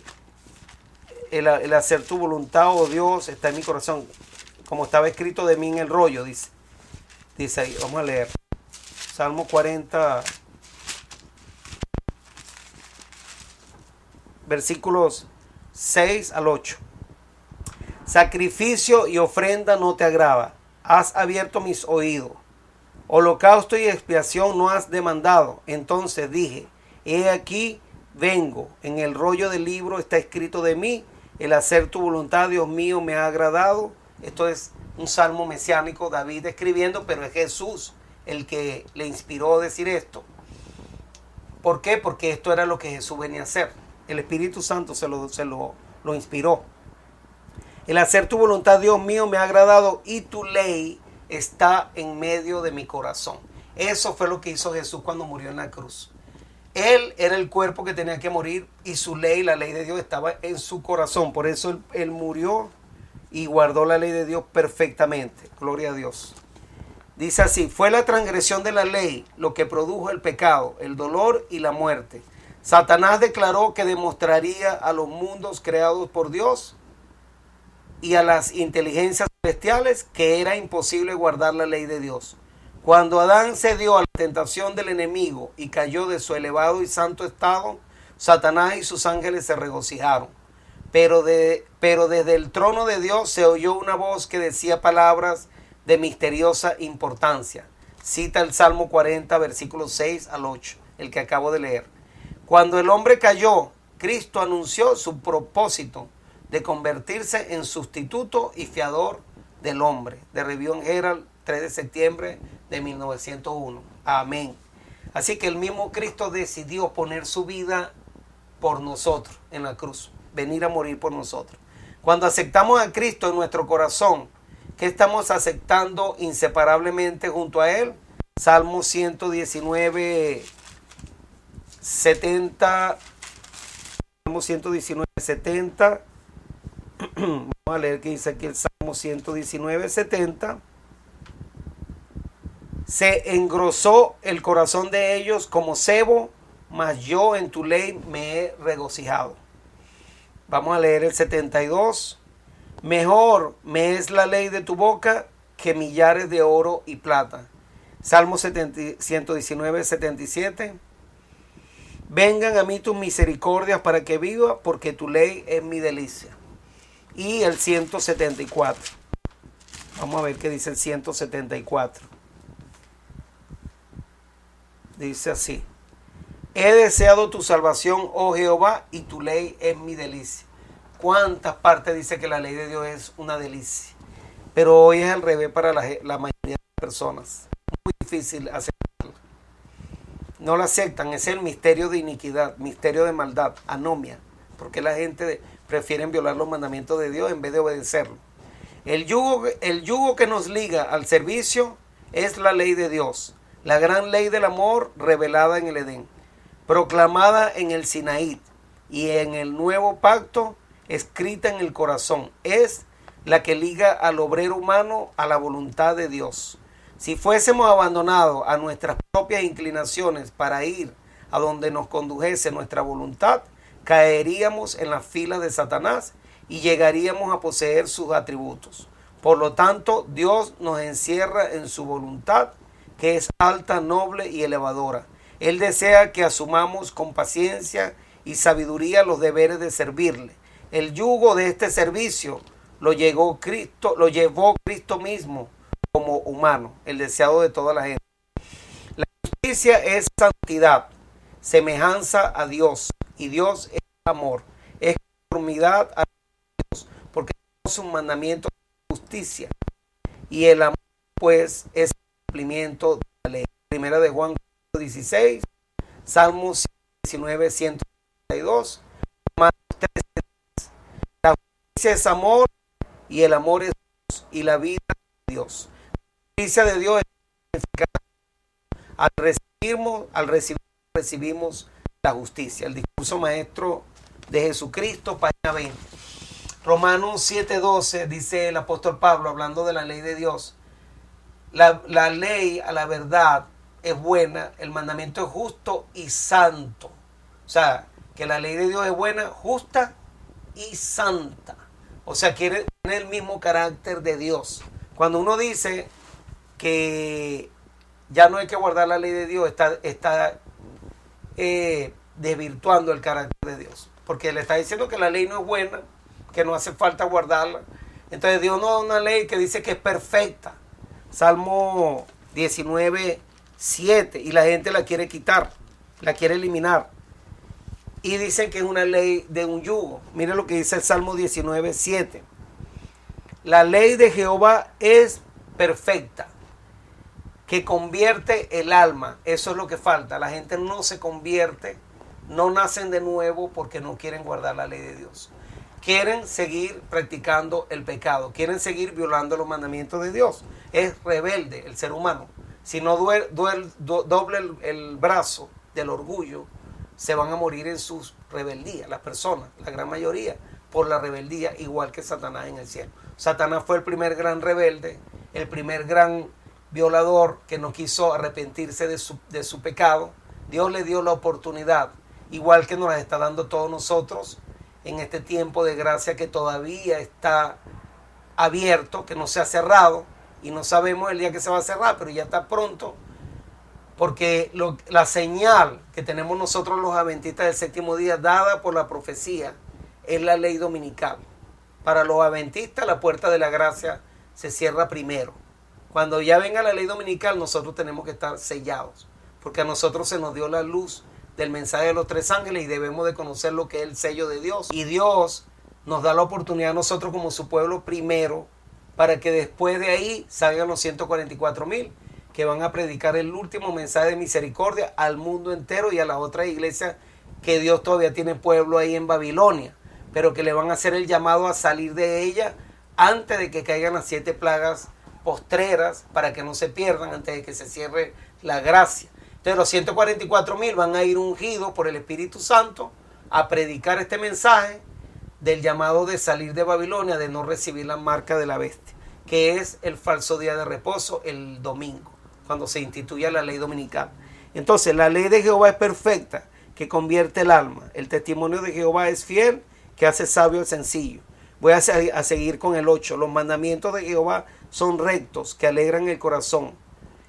el hacer tu voluntad, oh Dios, está en mi corazón, como estaba escrito de mí en el rollo, dice. Dice ahí, vamos a leer. Salmo 40, versículos 6 al 8. Sacrificio y ofrenda no te agrada. Has abierto mis oídos. Holocausto y expiación no has demandado. Entonces dije, he aquí, vengo. En el rollo del libro está escrito de mí. El hacer tu voluntad, Dios mío, me ha agradado. Esto es un salmo mesiánico, David escribiendo, pero es Jesús el que le inspiró a decir esto. ¿Por qué? Porque esto era lo que Jesús venía a hacer. El Espíritu Santo se lo inspiró. El hacer tu voluntad, Dios mío, me ha agradado y tu ley está en medio de mi corazón. Eso fue lo que hizo Jesús cuando murió en la cruz. Él era el cuerpo que tenía que morir y su ley, la ley de Dios, estaba en su corazón. Por eso él murió y guardó la ley de Dios perfectamente. Gloria a Dios. Dice así, fue la transgresión de la ley lo que produjo el pecado, el dolor y la muerte. Satanás declaró que demostraría a los mundos creados por Dios y a las inteligencias celestiales que era imposible guardar la ley de Dios. Cuando Adán cedió a la tentación del enemigo y cayó de su elevado y santo estado, Satanás y sus ángeles se regocijaron. Pero desde el trono de Dios se oyó una voz que decía palabras de misteriosa importancia. Cita el Salmo 40, versículos 6 al 8, el que acabo de leer. Cuando el hombre cayó, Cristo anunció su propósito de convertirse en sustituto y fiador del hombre. De Review and Herald, 3 de septiembre de 1901. Amén. Así que el mismo Cristo decidió poner su vida por nosotros en la cruz, venir a morir por nosotros. Cuando aceptamos a Cristo en nuestro corazón, ¿qué estamos aceptando inseparablemente junto a Él? Salmo 119, 70. Salmo 119, 70. Vamos a leer qué dice aquí el Salmo 119, 70. Se engrosó el corazón de ellos como cebo, mas yo en tu ley me he regocijado. Vamos a leer el 72. Mejor me es la ley de tu boca que millares de oro y plata. Salmo 119, 77. Vengan a mí tus misericordias para que viva, porque tu ley es mi delicia. Y el 174. Vamos a ver qué dice el 174. Dice así. He deseado tu salvación, oh Jehová, y tu ley es mi delicia. ¿Cuántas partes dice que la ley de Dios es una delicia? Pero hoy es al revés para la mayoría de las personas. Muy difícil aceptarla. No la aceptan, es el misterio de iniquidad, misterio de maldad, anomia. Porque la gente prefiere violar los mandamientos de Dios en vez de obedecerlo. El yugo que nos liga al servicio es la ley de Dios. La gran ley del amor revelada en el Edén, proclamada en el Sinaí y en el nuevo pacto escrita en el corazón. Es la que liga al obrero humano a la voluntad de Dios. Si fuésemos abandonados a nuestras propias inclinaciones para ir a donde nos condujese nuestra voluntad, caeríamos en las filas de Satanás y llegaríamos a poseer sus atributos. Por lo tanto, Dios nos encierra en su voluntad, que es alta, noble y elevadora. Él desea que asumamos con paciencia y sabiduría los deberes de servirle. El yugo de este servicio lo llevó Cristo mismo como humano, el deseado de toda la gente. La justicia es santidad, semejanza a Dios, y Dios es amor, es conformidad a Dios, porque es un mandamiento de justicia, y el amor pues es cumplimiento de la ley. Primera de Juan 16, Salmos 19, 100. 32. Romanos 13. La justicia es amor y el amor es Dios y la vida es Dios. La justicia de Dios es al recibimos la justicia. El discurso maestro de Jesucristo, página 20. Romanos 7:12 dice el apóstol Pablo, hablando de la ley de Dios. La ley a la verdad es buena, el mandamiento es justo y santo. O sea, que la ley de Dios es buena, justa y santa. O sea, tiene el mismo carácter de Dios. Cuando uno dice que ya no hay que guardar la ley de Dios, está desvirtuando el carácter de Dios. Porque le está diciendo que la ley no es buena, que no hace falta guardarla. Entonces Dios no da una ley que dice que es perfecta. Salmo 19:7, y la gente la quiere quitar, la quiere eliminar. Y dicen que es una ley de un yugo. Mire lo que dice el Salmo 19:7. La ley de Jehová es perfecta, que convierte el alma. Eso es lo que falta. La gente no se convierte, no nacen de nuevo porque no quieren guardar la ley de Dios. Quieren seguir practicando el pecado, quieren seguir violando los mandamientos de Dios. Es rebelde el ser humano. Si no doble el brazo del orgullo, se van a morir en sus rebeldías, las personas, la gran mayoría, por la rebeldía, igual que Satanás en el cielo. Satanás fue el primer gran rebelde, el primer gran violador que no quiso arrepentirse de su pecado. Dios le dio la oportunidad, igual que nos la está dando todos nosotros en este tiempo de gracia que todavía está abierto, que no se ha cerrado, y no sabemos el día que se va a cerrar, pero ya está pronto, porque la señal que tenemos nosotros los adventistas del séptimo día, dada por la profecía, es la ley dominical. Para los adventistas la puerta de la gracia se cierra primero. Cuando ya venga la ley dominical, nosotros tenemos que estar sellados, porque a nosotros se nos dio la luz del mensaje de los tres ángeles y debemos de conocer lo que es el sello de Dios. Y Dios nos da la oportunidad a nosotros como su pueblo primero, para que después de ahí salgan los 144,000 que van a predicar el último mensaje de misericordia al mundo entero y a las otras iglesias que Dios todavía tiene pueblo ahí en Babilonia, pero que le van a hacer el llamado a salir de ella antes de que caigan las 7 plagas postreras, para que no se pierdan antes de que se cierre la gracia. Entonces los 144,000 van a ir ungidos por el Espíritu Santo a predicar este mensaje del llamado de salir de Babilonia, de no recibir la marca de la bestia, que es el falso día de reposo, el domingo, cuando se instituye la ley dominical. Entonces la ley de Jehová es perfecta, que convierte el alma. El testimonio de Jehová es fiel, que hace sabio al sencillo. Voy a seguir con el 8. Los mandamientos de Jehová son rectos, que alegran el corazón.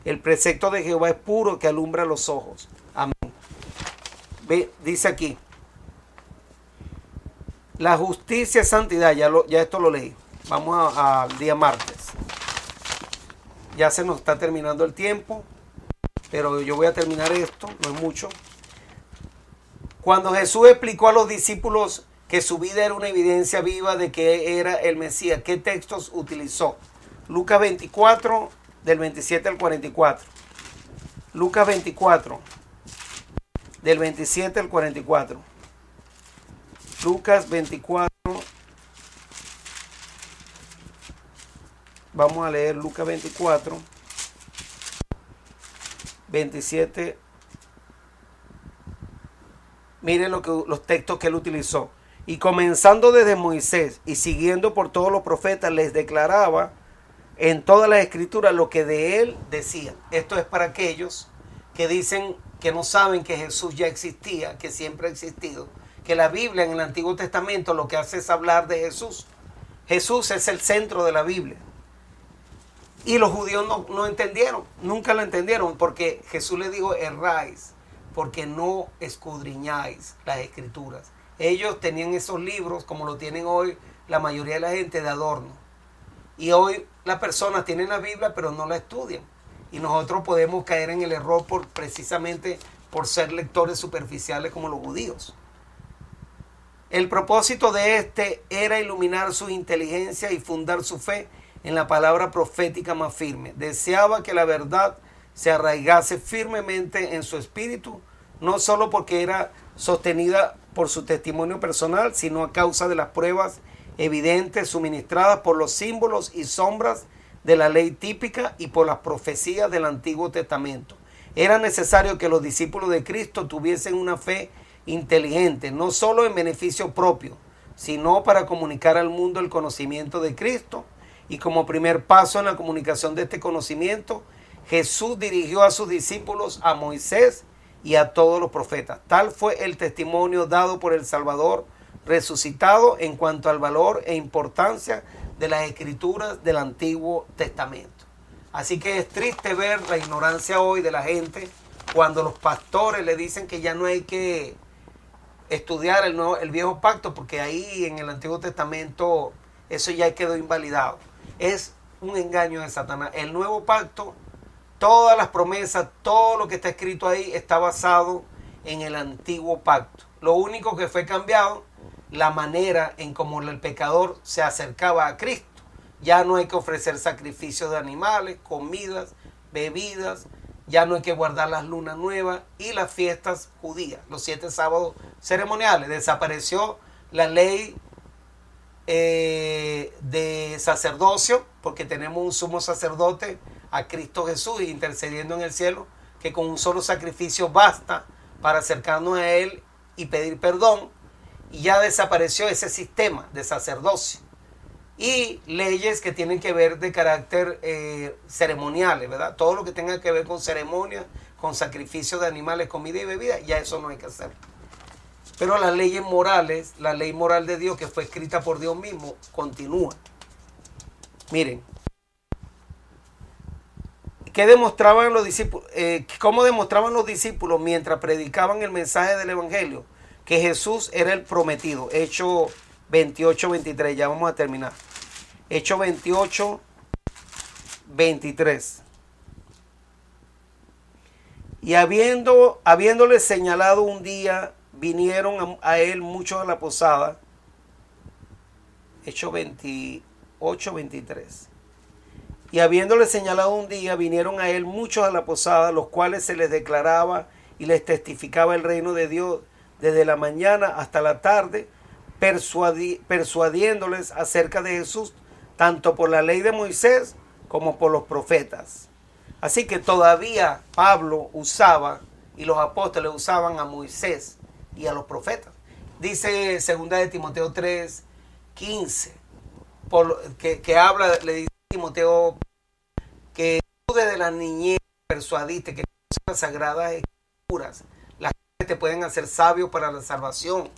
El precepto de Jehová es puro, que alumbra los ojos. Amén. Dice aquí, la justicia es santidad. Ya esto lo leí. Vamos al día martes. Ya se nos está terminando el tiempo, pero yo voy a terminar esto, no es mucho. Cuando Jesús explicó a los discípulos que su vida era una evidencia viva de que era el Mesías, ¿qué textos utilizó? Lucas 24, del 27 al 44. Lucas 24, del 27 al 44. Lucas 24. Vamos a leer Lucas 24, 27. Miren los textos que él utilizó. Y comenzando desde Moisés y siguiendo por todos los profetas, les declaraba en todas las escrituras lo que de él decía. Esto es para aquellos que dicen que no saben que Jesús ya existía, que siempre ha existido, que la Biblia en el Antiguo Testamento lo que hace es hablar de Jesús. Jesús es el centro de la Biblia. Y los judíos no entendieron, nunca lo entendieron, porque Jesús les dijo, erráis, porque no escudriñáis las escrituras. Ellos tenían esos libros, como lo tienen hoy la mayoría de la gente, de adorno. Y hoy las personas tienen la Biblia, pero no la estudian. Y nosotros podemos caer en el error precisamente por ser lectores superficiales como los judíos. El propósito de este era iluminar su inteligencia y fundar su fe en la palabra profética más firme. Deseaba que la verdad se arraigase firmemente en su espíritu, no solo porque era sostenida por su testimonio personal, sino a causa de las pruebas evidentes suministradas por los símbolos y sombras de la ley típica y por las profecías del Antiguo Testamento. Era necesario que los discípulos de Cristo tuviesen una fe inteligente, no solo en beneficio propio, sino para comunicar al mundo el conocimiento de Cristo. Y como primer paso en la comunicación de este conocimiento, Jesús dirigió a sus discípulos a Moisés y a todos los profetas. Tal fue el testimonio dado por el Salvador resucitado en cuanto al valor e importancia de las escrituras del Antiguo Testamento. Así que es triste ver la ignorancia hoy de la gente cuando los pastores le dicen que ya no hay que estudiar el viejo pacto porque ahí en el Antiguo Testamento eso ya quedó invalidado. Es un engaño de Satanás. El nuevo pacto, todas las promesas, todo lo que está escrito ahí está basado en el antiguo pacto. Lo único que fue cambiado, la manera en cómo el pecador se acercaba a Cristo. Ya no hay que ofrecer sacrificios de animales, comidas, bebidas, ya no hay que guardar las lunas nuevas y las fiestas judías, los 7 sábados ceremoniales. Desapareció la ley de sacerdocio, porque tenemos un sumo sacerdote, a Cristo Jesús, intercediendo en el cielo, que con un solo sacrificio basta para acercarnos a Él y pedir perdón. Y ya desapareció ese sistema de sacerdocio. Y leyes que tienen que ver de carácter ceremoniales, ¿verdad? Todo lo que tenga que ver con ceremonias, con sacrificio de animales, comida y bebida, ya eso no hay que hacer. Pero las leyes morales, la ley moral de Dios que fue escrita por Dios mismo, continúa. Miren, ¿qué demostraban los discípulos? ¿Cómo demostraban los discípulos mientras predicaban el mensaje del Evangelio? Que Jesús era el prometido. Hechos 28, 23. Ya vamos a terminar. Hechos 28, 23. Y habiéndole señalado un día, vinieron a él muchos a la posada. Hechos 28, 23. Y habiéndole señalado un día, vinieron a él muchos a la posada, los cuales se les declaraba y les testificaba el reino de Dios desde la mañana hasta la tarde, persuadiéndoles acerca de Jesús, tanto por la ley de Moisés como por los profetas. Así que todavía Pablo usaba, y los apóstoles usaban a Moisés y a los profetas. Dice 2 de Timoteo 3, 15, que habla, le dice a Timoteo que tú desde la niñez persuadiste que las sagradas escrituras, las que te pueden hacer sabio para la salvación.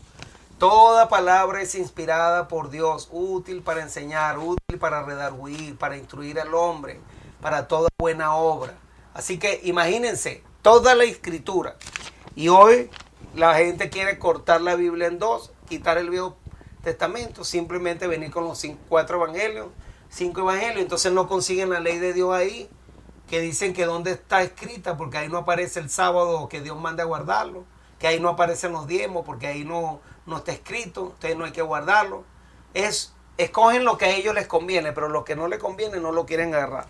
Toda palabra es inspirada por Dios, útil para enseñar, útil para redarguir, para instruir al hombre, para toda buena obra. Así que imagínense, toda la escritura. Y hoy la gente quiere cortar la Biblia en dos, quitar el Viejo Testamento, simplemente venir con los 4 evangelios, 5 evangelios. Entonces no consiguen la ley de Dios ahí, que dicen que dónde está escrita, porque ahí no aparece el sábado que Dios manda a guardarlo, que ahí no aparecen los diezmos, porque ahí no está escrito, entonces no hay que guardarlo. Escogen lo que a ellos les conviene, pero lo que no les conviene no lo quieren agarrar.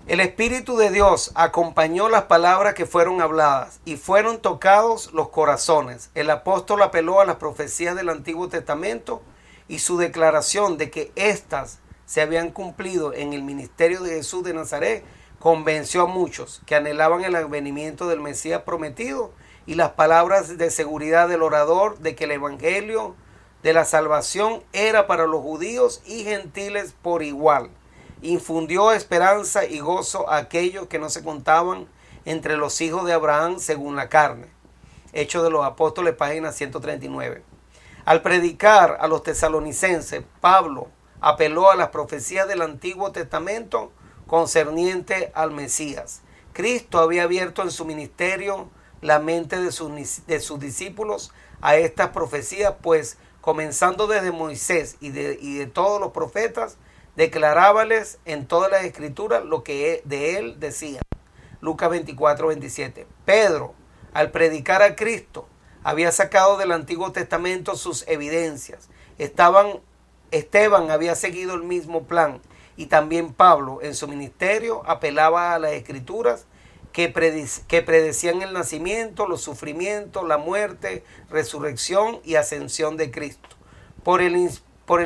El Espíritu de Dios acompañó las palabras que fueron habladas y fueron tocados los corazones. El apóstol apeló a las profecías del Antiguo Testamento y su declaración de que éstas se habían cumplido en el ministerio de Jesús de Nazaret convenció a muchos que anhelaban el advenimiento del Mesías prometido y las palabras de seguridad del orador de que el evangelio de la salvación era para los judíos y gentiles por igual. Infundió esperanza y gozo a aquellos que no se contaban entre los hijos de Abraham según la carne. Hechos de los Apóstoles, página 139. Al predicar a los tesalonicenses, Pablo apeló a las profecías del Antiguo Testamento concerniente al Mesías. Cristo había abierto en su ministerio la mente de sus discípulos a estas profecías, pues comenzando desde Moisés y de todos los profetas, declarábales en todas las escrituras lo que de él decían. Lucas 24, 27. Pedro, al predicar a Cristo, había sacado del Antiguo Testamento sus evidencias. Esteban había seguido el mismo plan, y también Pablo en su ministerio apelaba a las escrituras que predecían el nacimiento, los sufrimientos, la muerte, resurrección y ascensión de Cristo. Por el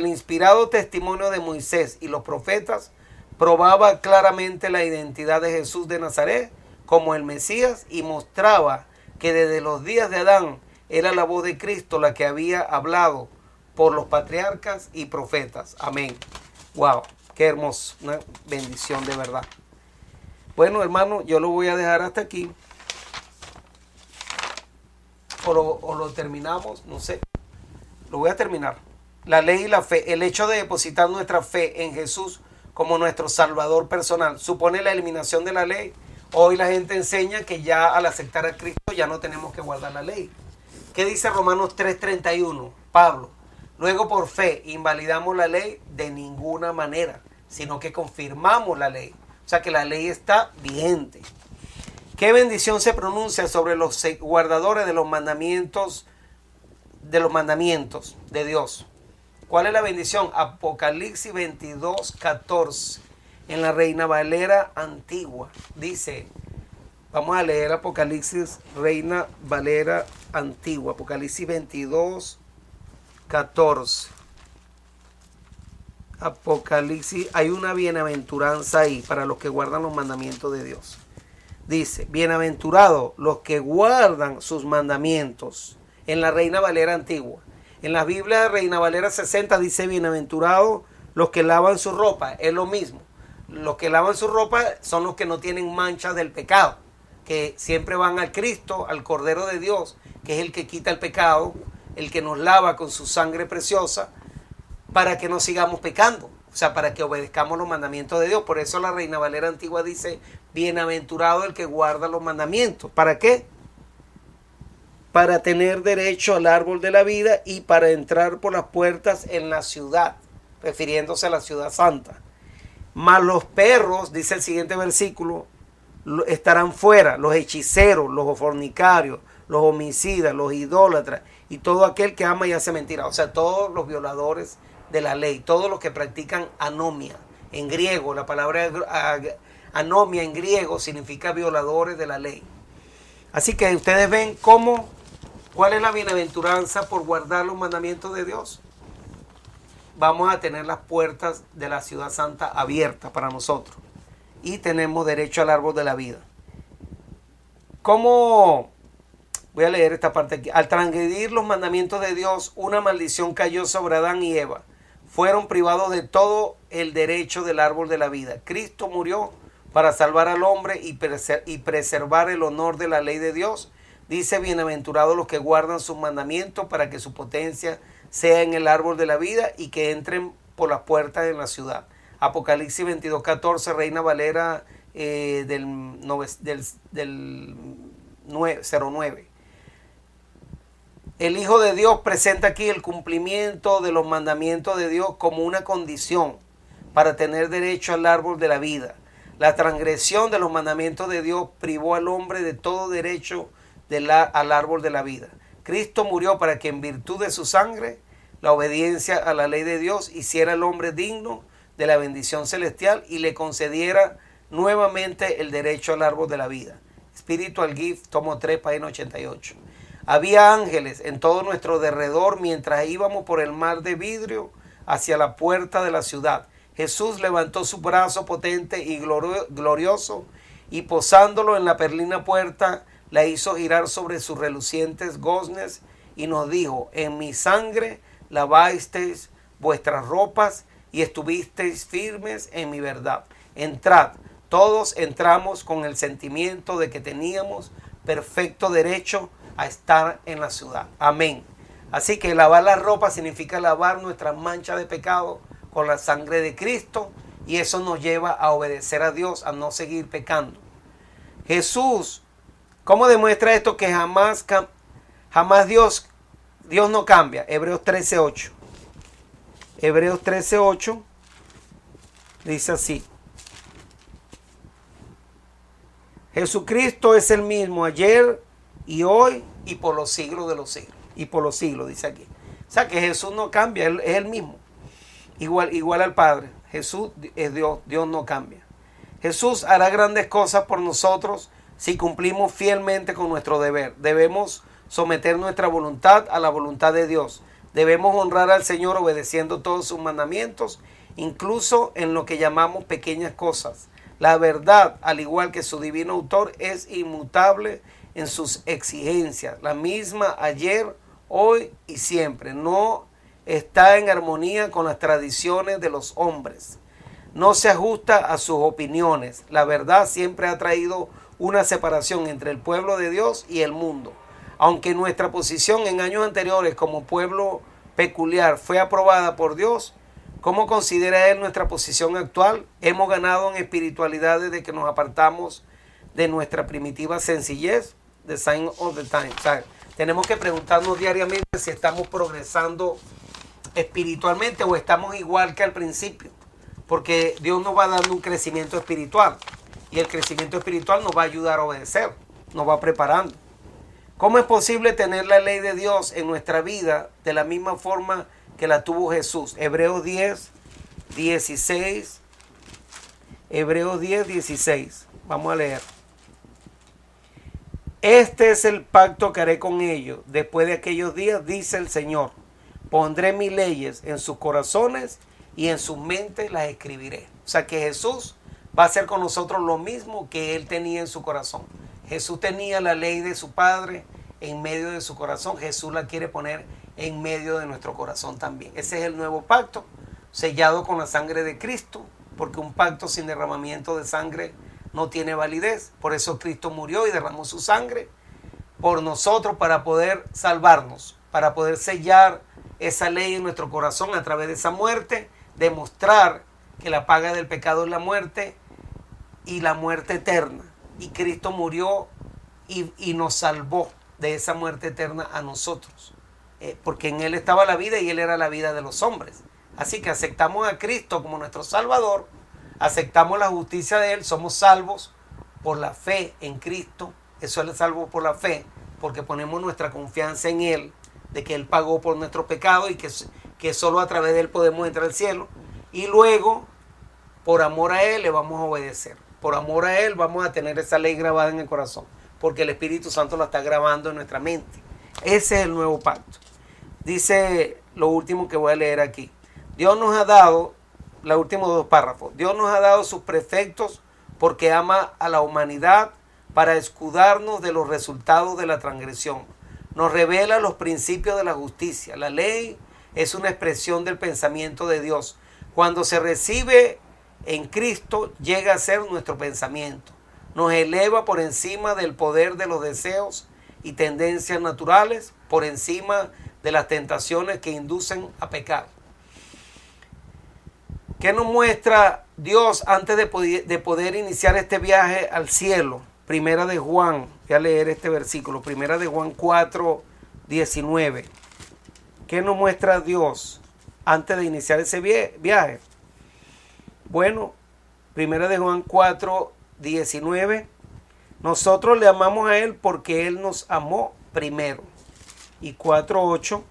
inspirado testimonio de Moisés y los profetas, probaba claramente la identidad de Jesús de Nazaret como el Mesías y mostraba que desde los días de Adán era la voz de Cristo la que había hablado por los patriarcas y profetas. Amén. Wow, qué hermoso, una bendición de verdad. Bueno, hermano, yo lo voy a dejar hasta aquí. O lo terminamos, no sé. Lo voy a terminar. La ley y la fe. El hecho de depositar nuestra fe en Jesús como nuestro Salvador personal supone la eliminación de la ley. Hoy la gente enseña que ya al aceptar a Cristo ya no tenemos que guardar la ley. ¿Qué dice Romanos 3:31? Pablo. Luego por fe invalidamos la ley de ninguna manera, sino que confirmamos la ley. O sea que la ley está vigente. ¿Qué bendición se pronuncia sobre los guardadores de los mandamientos de Dios? ¿Cuál es la bendición? Apocalipsis 22:14 en la Reina Valera antigua. Dice, vamos a leer Apocalipsis Reina Valera antigua, Apocalipsis 22:14. Apocalipsis, hay una bienaventuranza ahí para los que guardan los mandamientos de Dios. Dice, bienaventurados los que guardan sus mandamientos, en la Reina Valera antigua. En la Biblia de Reina Valera 60 dice, bienaventurados los que lavan su ropa. Es lo mismo. Los que lavan su ropa son los que no tienen manchas del pecado, que siempre van al Cristo, al Cordero de Dios, que es el que quita el pecado, el que nos lava con su sangre preciosa, para que no sigamos pecando, o sea, para que obedezcamos los mandamientos de Dios. Por eso la Reina Valera antigua dice, bienaventurado el que guarda los mandamientos. ¿Para qué? Para tener derecho al árbol de la vida y para entrar por las puertas en la ciudad, refiriéndose a la ciudad santa. Mas los perros, dice el siguiente versículo, estarán fuera, los hechiceros, los fornicarios, los homicidas, los idólatras y todo aquel que ama y hace mentira. O sea, todos los violadores de la ley, todos los que practican anomia. En griego, la palabra anomia en griego significa violadores de la ley. Así que ustedes ven cuál es la bienaventuranza por guardar los mandamientos de Dios. Vamos a tener las puertas de la ciudad santa abiertas para nosotros y tenemos derecho al árbol de la vida. ¿Cómo? Voy a leer esta parte aquí. Al transgredir los mandamientos de Dios, una maldición cayó sobre Adán y Eva. Fueron privados de todo el derecho del árbol de la vida. Cristo murió para salvar al hombre y preservar el honor de la ley de Dios. Dice, bienaventurados los que guardan sus mandamientos para que su potencia sea en el árbol de la vida y que entren por las puertas en la ciudad. Apocalipsis 22:14, Reina Valera del 09. El Hijo de Dios presenta aquí el cumplimiento de los mandamientos de Dios como una condición para tener derecho al árbol de la vida. La transgresión de los mandamientos de Dios privó al hombre de todo derecho al árbol de la vida. Cristo murió para que en virtud de su sangre, la obediencia a la ley de Dios, hiciera al hombre digno de la bendición celestial y le concediera nuevamente el derecho al árbol de la vida. Spiritual Gift, tomo 3, página 88. Había ángeles en todo nuestro derredor mientras íbamos por el mar de vidrio hacia la puerta de la ciudad. Jesús levantó su brazo potente y glorioso y posándolo en la perlina puerta, la hizo girar sobre sus relucientes goznes y nos dijo, en mi sangre lavasteis vuestras ropas y estuvisteis firmes en mi verdad. Entrad. Todos entramos con el sentimiento de que teníamos perfecto derecho a estar en la ciudad. Amén. Así que lavar la ropa significa lavar nuestras manchas de pecado con la sangre de Cristo y eso nos lleva a obedecer a Dios, a no seguir pecando. Jesús, ¿cómo demuestra esto? Que jamás Dios no cambia. Hebreos 13:8. Hebreos 13:8 dice así. Jesucristo es el mismo ayer y hoy y por los siglos de los siglos. Y por los siglos, dice aquí. O sea que Jesús no cambia, Él es el mismo. Igual al Padre. Jesús es Dios, Dios no cambia. Jesús hará grandes cosas por nosotros si cumplimos fielmente con nuestro deber. Debemos someter nuestra voluntad a la voluntad de Dios. Debemos honrar al Señor obedeciendo todos sus mandamientos, incluso en lo que llamamos pequeñas cosas. La verdad, al igual que su divino autor, es inmutable en sus exigencias, la misma ayer, hoy y siempre. No está en armonía con las tradiciones de los hombres. No se ajusta a sus opiniones. La verdad siempre ha traído una separación entre el pueblo de Dios y el mundo. Aunque nuestra posición en años anteriores como pueblo peculiar fue aprobada por Dios, ¿cómo considera Él nuestra posición actual? Hemos ganado en espiritualidad desde que nos apartamos de nuestra primitiva sencillez, the sign of the time. O sea, tenemos que preguntarnos diariamente si estamos progresando espiritualmente o estamos igual que al principio, porque Dios nos va dando un crecimiento espiritual y el crecimiento espiritual nos va a ayudar a obedecer, nos va preparando. ¿Cómo es posible tener la ley de Dios en nuestra vida de la misma forma que la tuvo Jesús? Hebreos 10, 16. Hebreos 10, 16. Vamos a leer. Este es el pacto que haré con ellos después de aquellos días, dice el Señor. Pondré mis leyes en sus corazones y en sus mentes las escribiré. O sea que Jesús va a hacer con nosotros lo mismo que Él tenía en su corazón. Jesús tenía la ley de su Padre en medio de su corazón. Jesús la quiere poner en medio de nuestro corazón también. Ese es el nuevo pacto, sellado con la sangre de Cristo, porque un pacto sin derramamiento de sangre no tiene validez. Por eso Cristo murió y derramó su sangre por nosotros para poder salvarnos, para poder sellar esa ley en nuestro corazón a través de esa muerte, demostrar que la paga del pecado es la muerte y la muerte eterna. Y Cristo murió y nos salvó de esa muerte eterna a nosotros, porque en Él estaba la vida y Él era la vida de los hombres. Así que aceptamos a Cristo como nuestro Salvador, aceptamos la justicia de Él, somos salvos por la fe en Cristo. Eso es salvo por la fe, porque ponemos nuestra confianza en Él, de que Él pagó por nuestro pecado y que solo a través de Él podemos entrar al cielo. Y luego, por amor a Él, le vamos a obedecer. Por amor a Él vamos a tener esa ley grabada en el corazón, porque el Espíritu Santo la está grabando en nuestra mente. Ese es el nuevo pacto. Dice lo último que voy a leer aquí. Dios nos ha dado, los últimos dos párrafos, Dios nos ha dado sus preceptos porque ama a la humanidad para escudarnos de los resultados de la transgresión. Nos revela los principios de la justicia. La ley es una expresión del pensamiento de Dios. Cuando se recibe en Cristo, llega a ser nuestro pensamiento. Nos eleva por encima del poder de los deseos y tendencias naturales, por encima de las tentaciones que inducen a pecar. ¿Qué nos muestra Dios antes de poder iniciar este viaje al cielo? Primera de Juan, voy a leer este versículo, Primera de Juan 4, 19. ¿Qué nos muestra Dios antes de iniciar ese viaje? Bueno, Primera de Juan 4, 19. Nosotros le amamos a Él porque Él nos amó primero. Y 4:8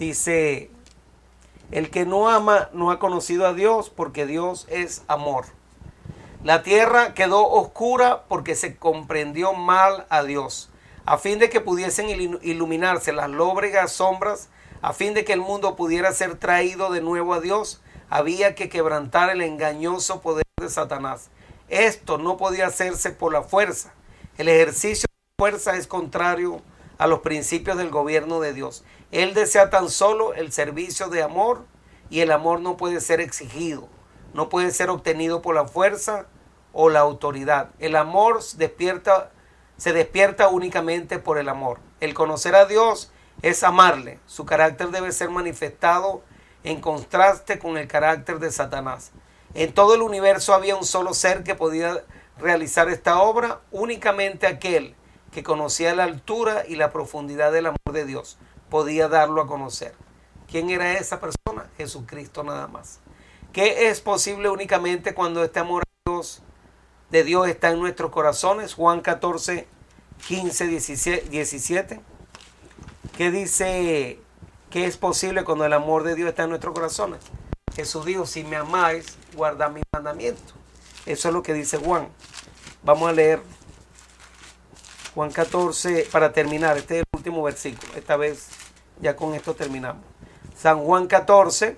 dice, el que no ama no ha conocido a Dios porque Dios es amor. La tierra quedó oscura porque se comprendió mal a Dios, a fin de que pudiesen iluminarse las lóbregas sombras, a fin de que el mundo pudiera ser traído de nuevo a Dios, había que quebrantar el engañoso poder de Satanás. Esto no podía hacerse por la fuerza. El ejercicio de fuerza es contrario a los principios del gobierno de Dios. Él desea tan solo el servicio de amor, y el amor no puede ser exigido, no puede ser obtenido por la fuerza o la autoridad. El amor se despierta únicamente por el amor. El conocer a Dios es amarle. Su carácter debe ser manifestado en contraste con el carácter de Satanás. En todo el universo había un solo ser que podía realizar esta obra, únicamente aquel que conocía la altura y la profundidad del amor de Dios podía darlo a conocer. ¿Quién era esa persona? Jesucristo nada más. ¿Qué es posible únicamente cuando este amor de Dios está en nuestros corazones? Juan 14, 15, 17. ¿Qué dice? ¿Qué es posible cuando el amor de Dios está en nuestros corazones? Jesús dijo, si me amáis, guardad mis mandamientos. Eso es lo que dice Juan. Vamos a leer Juan 14, para terminar, este es el último versículo. Esta vez ya con esto terminamos. San Juan 14,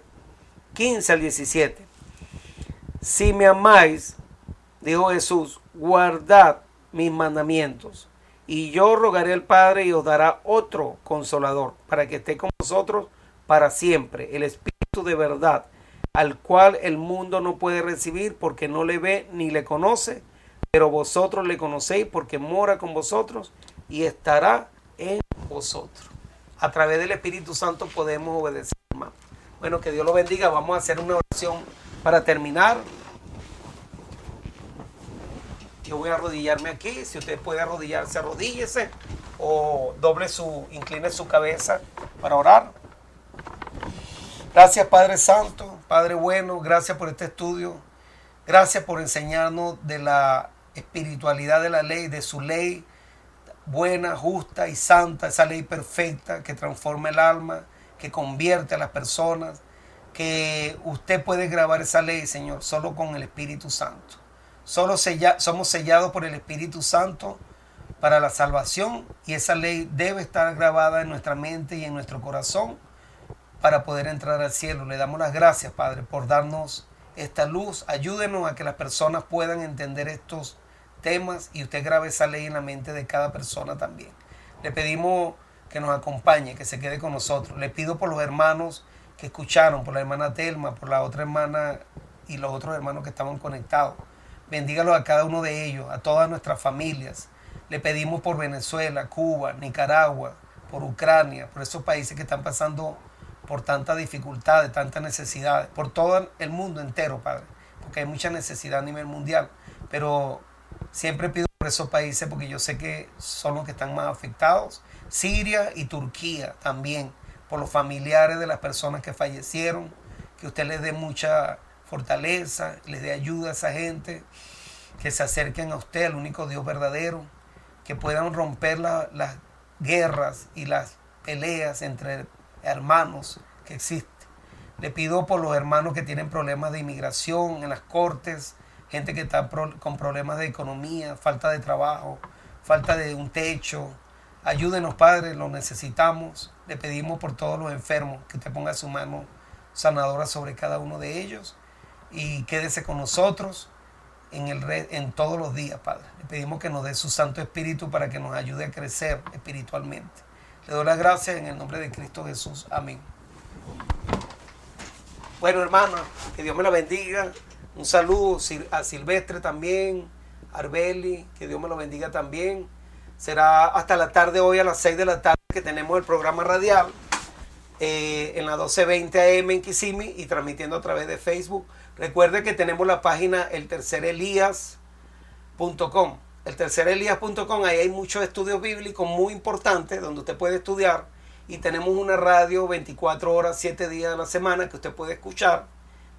15 al 17. Si me amáis, dijo Jesús, guardad mis mandamientos. Y yo rogaré al Padre y os dará otro consolador, para que esté con vosotros para siempre, el Espíritu de verdad, al cual el mundo no puede recibir porque no le ve ni le conoce, pero vosotros le conocéis porque mora con vosotros y estará en vosotros. A través del Espíritu Santo podemos obedecer, hermano. Bueno, que Dios lo bendiga. Vamos a hacer una oración para terminar. Yo voy a arrodillarme aquí. Si usted puede arrodillarse, arrodíllese o incline su cabeza para orar. Gracias, Padre Santo, Padre bueno, gracias por este estudio. Gracias por enseñarnos de la espiritualidad de la ley, de su ley buena, justa y santa, esa ley perfecta que transforma el alma, que convierte a las personas, que usted puede grabar esa ley, Señor, solo con el Espíritu Santo. Somos sellados por el Espíritu Santo para la salvación y esa ley debe estar grabada en nuestra mente y en nuestro corazón para poder entrar al cielo. Le damos las gracias, Padre, por darnos esta luz. Ayúdenos a que las personas puedan entender estos temas y usted grabe esa ley en la mente de cada persona también. Le pedimos que nos acompañe, que se quede con nosotros. Le pido por los hermanos que escucharon, por la hermana Telma, por la otra hermana y los otros hermanos que estaban conectados. Bendígalos a cada uno de ellos, a todas nuestras familias. Le pedimos por Venezuela, Cuba, Nicaragua, por Ucrania, por esos países que están pasando por tanta dificultad, tantas necesidades, por todo el mundo entero, Padre, porque hay mucha necesidad a nivel mundial, pero siempre pido por esos países porque yo sé que son los que están más afectados. Siria y Turquía también, por los familiares de las personas que fallecieron, que usted les dé mucha fortaleza, les dé ayuda a esa gente, que se acerquen a usted, al único Dios verdadero, que puedan romper las guerras y las peleas entre hermanos que existen. Le pido por los hermanos que tienen problemas de inmigración en las cortes, gente que está con problemas de economía, falta de trabajo, falta de un techo. Ayúdenos, Padre, lo necesitamos. Le pedimos por todos los enfermos que usted ponga su mano sanadora sobre cada uno de ellos y quédese con nosotros en todos los días, Padre. Le pedimos que nos dé su Santo Espíritu para que nos ayude a crecer espiritualmente. Le doy las gracias en el nombre de Cristo Jesús. Amén. Bueno, hermanos, que Dios me la bendiga. Un saludo a Silvestre también, a Arbeli, que Dios me lo bendiga también. Será hasta la tarde hoy a las 6 de la tarde que tenemos el programa radial en la 1220 AM en Kissimmee y transmitiendo a través de Facebook. Recuerde que tenemos la página eltercerelias.com. Eltercerelias.com, ahí hay muchos estudios bíblicos muy importantes donde usted puede estudiar y tenemos una radio 24 horas, 7 días a la semana que usted puede escuchar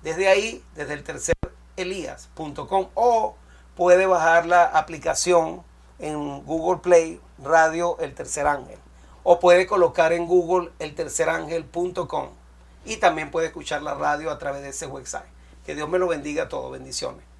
desde ahí, desde eltercerelias.com, o puede bajar la aplicación en Google Play, Radio El Tercer Ángel, o puede colocar en Google eltercerangel.com y también puede escuchar la radio a través de ese website. Que Dios me lo bendiga a todos. Bendiciones.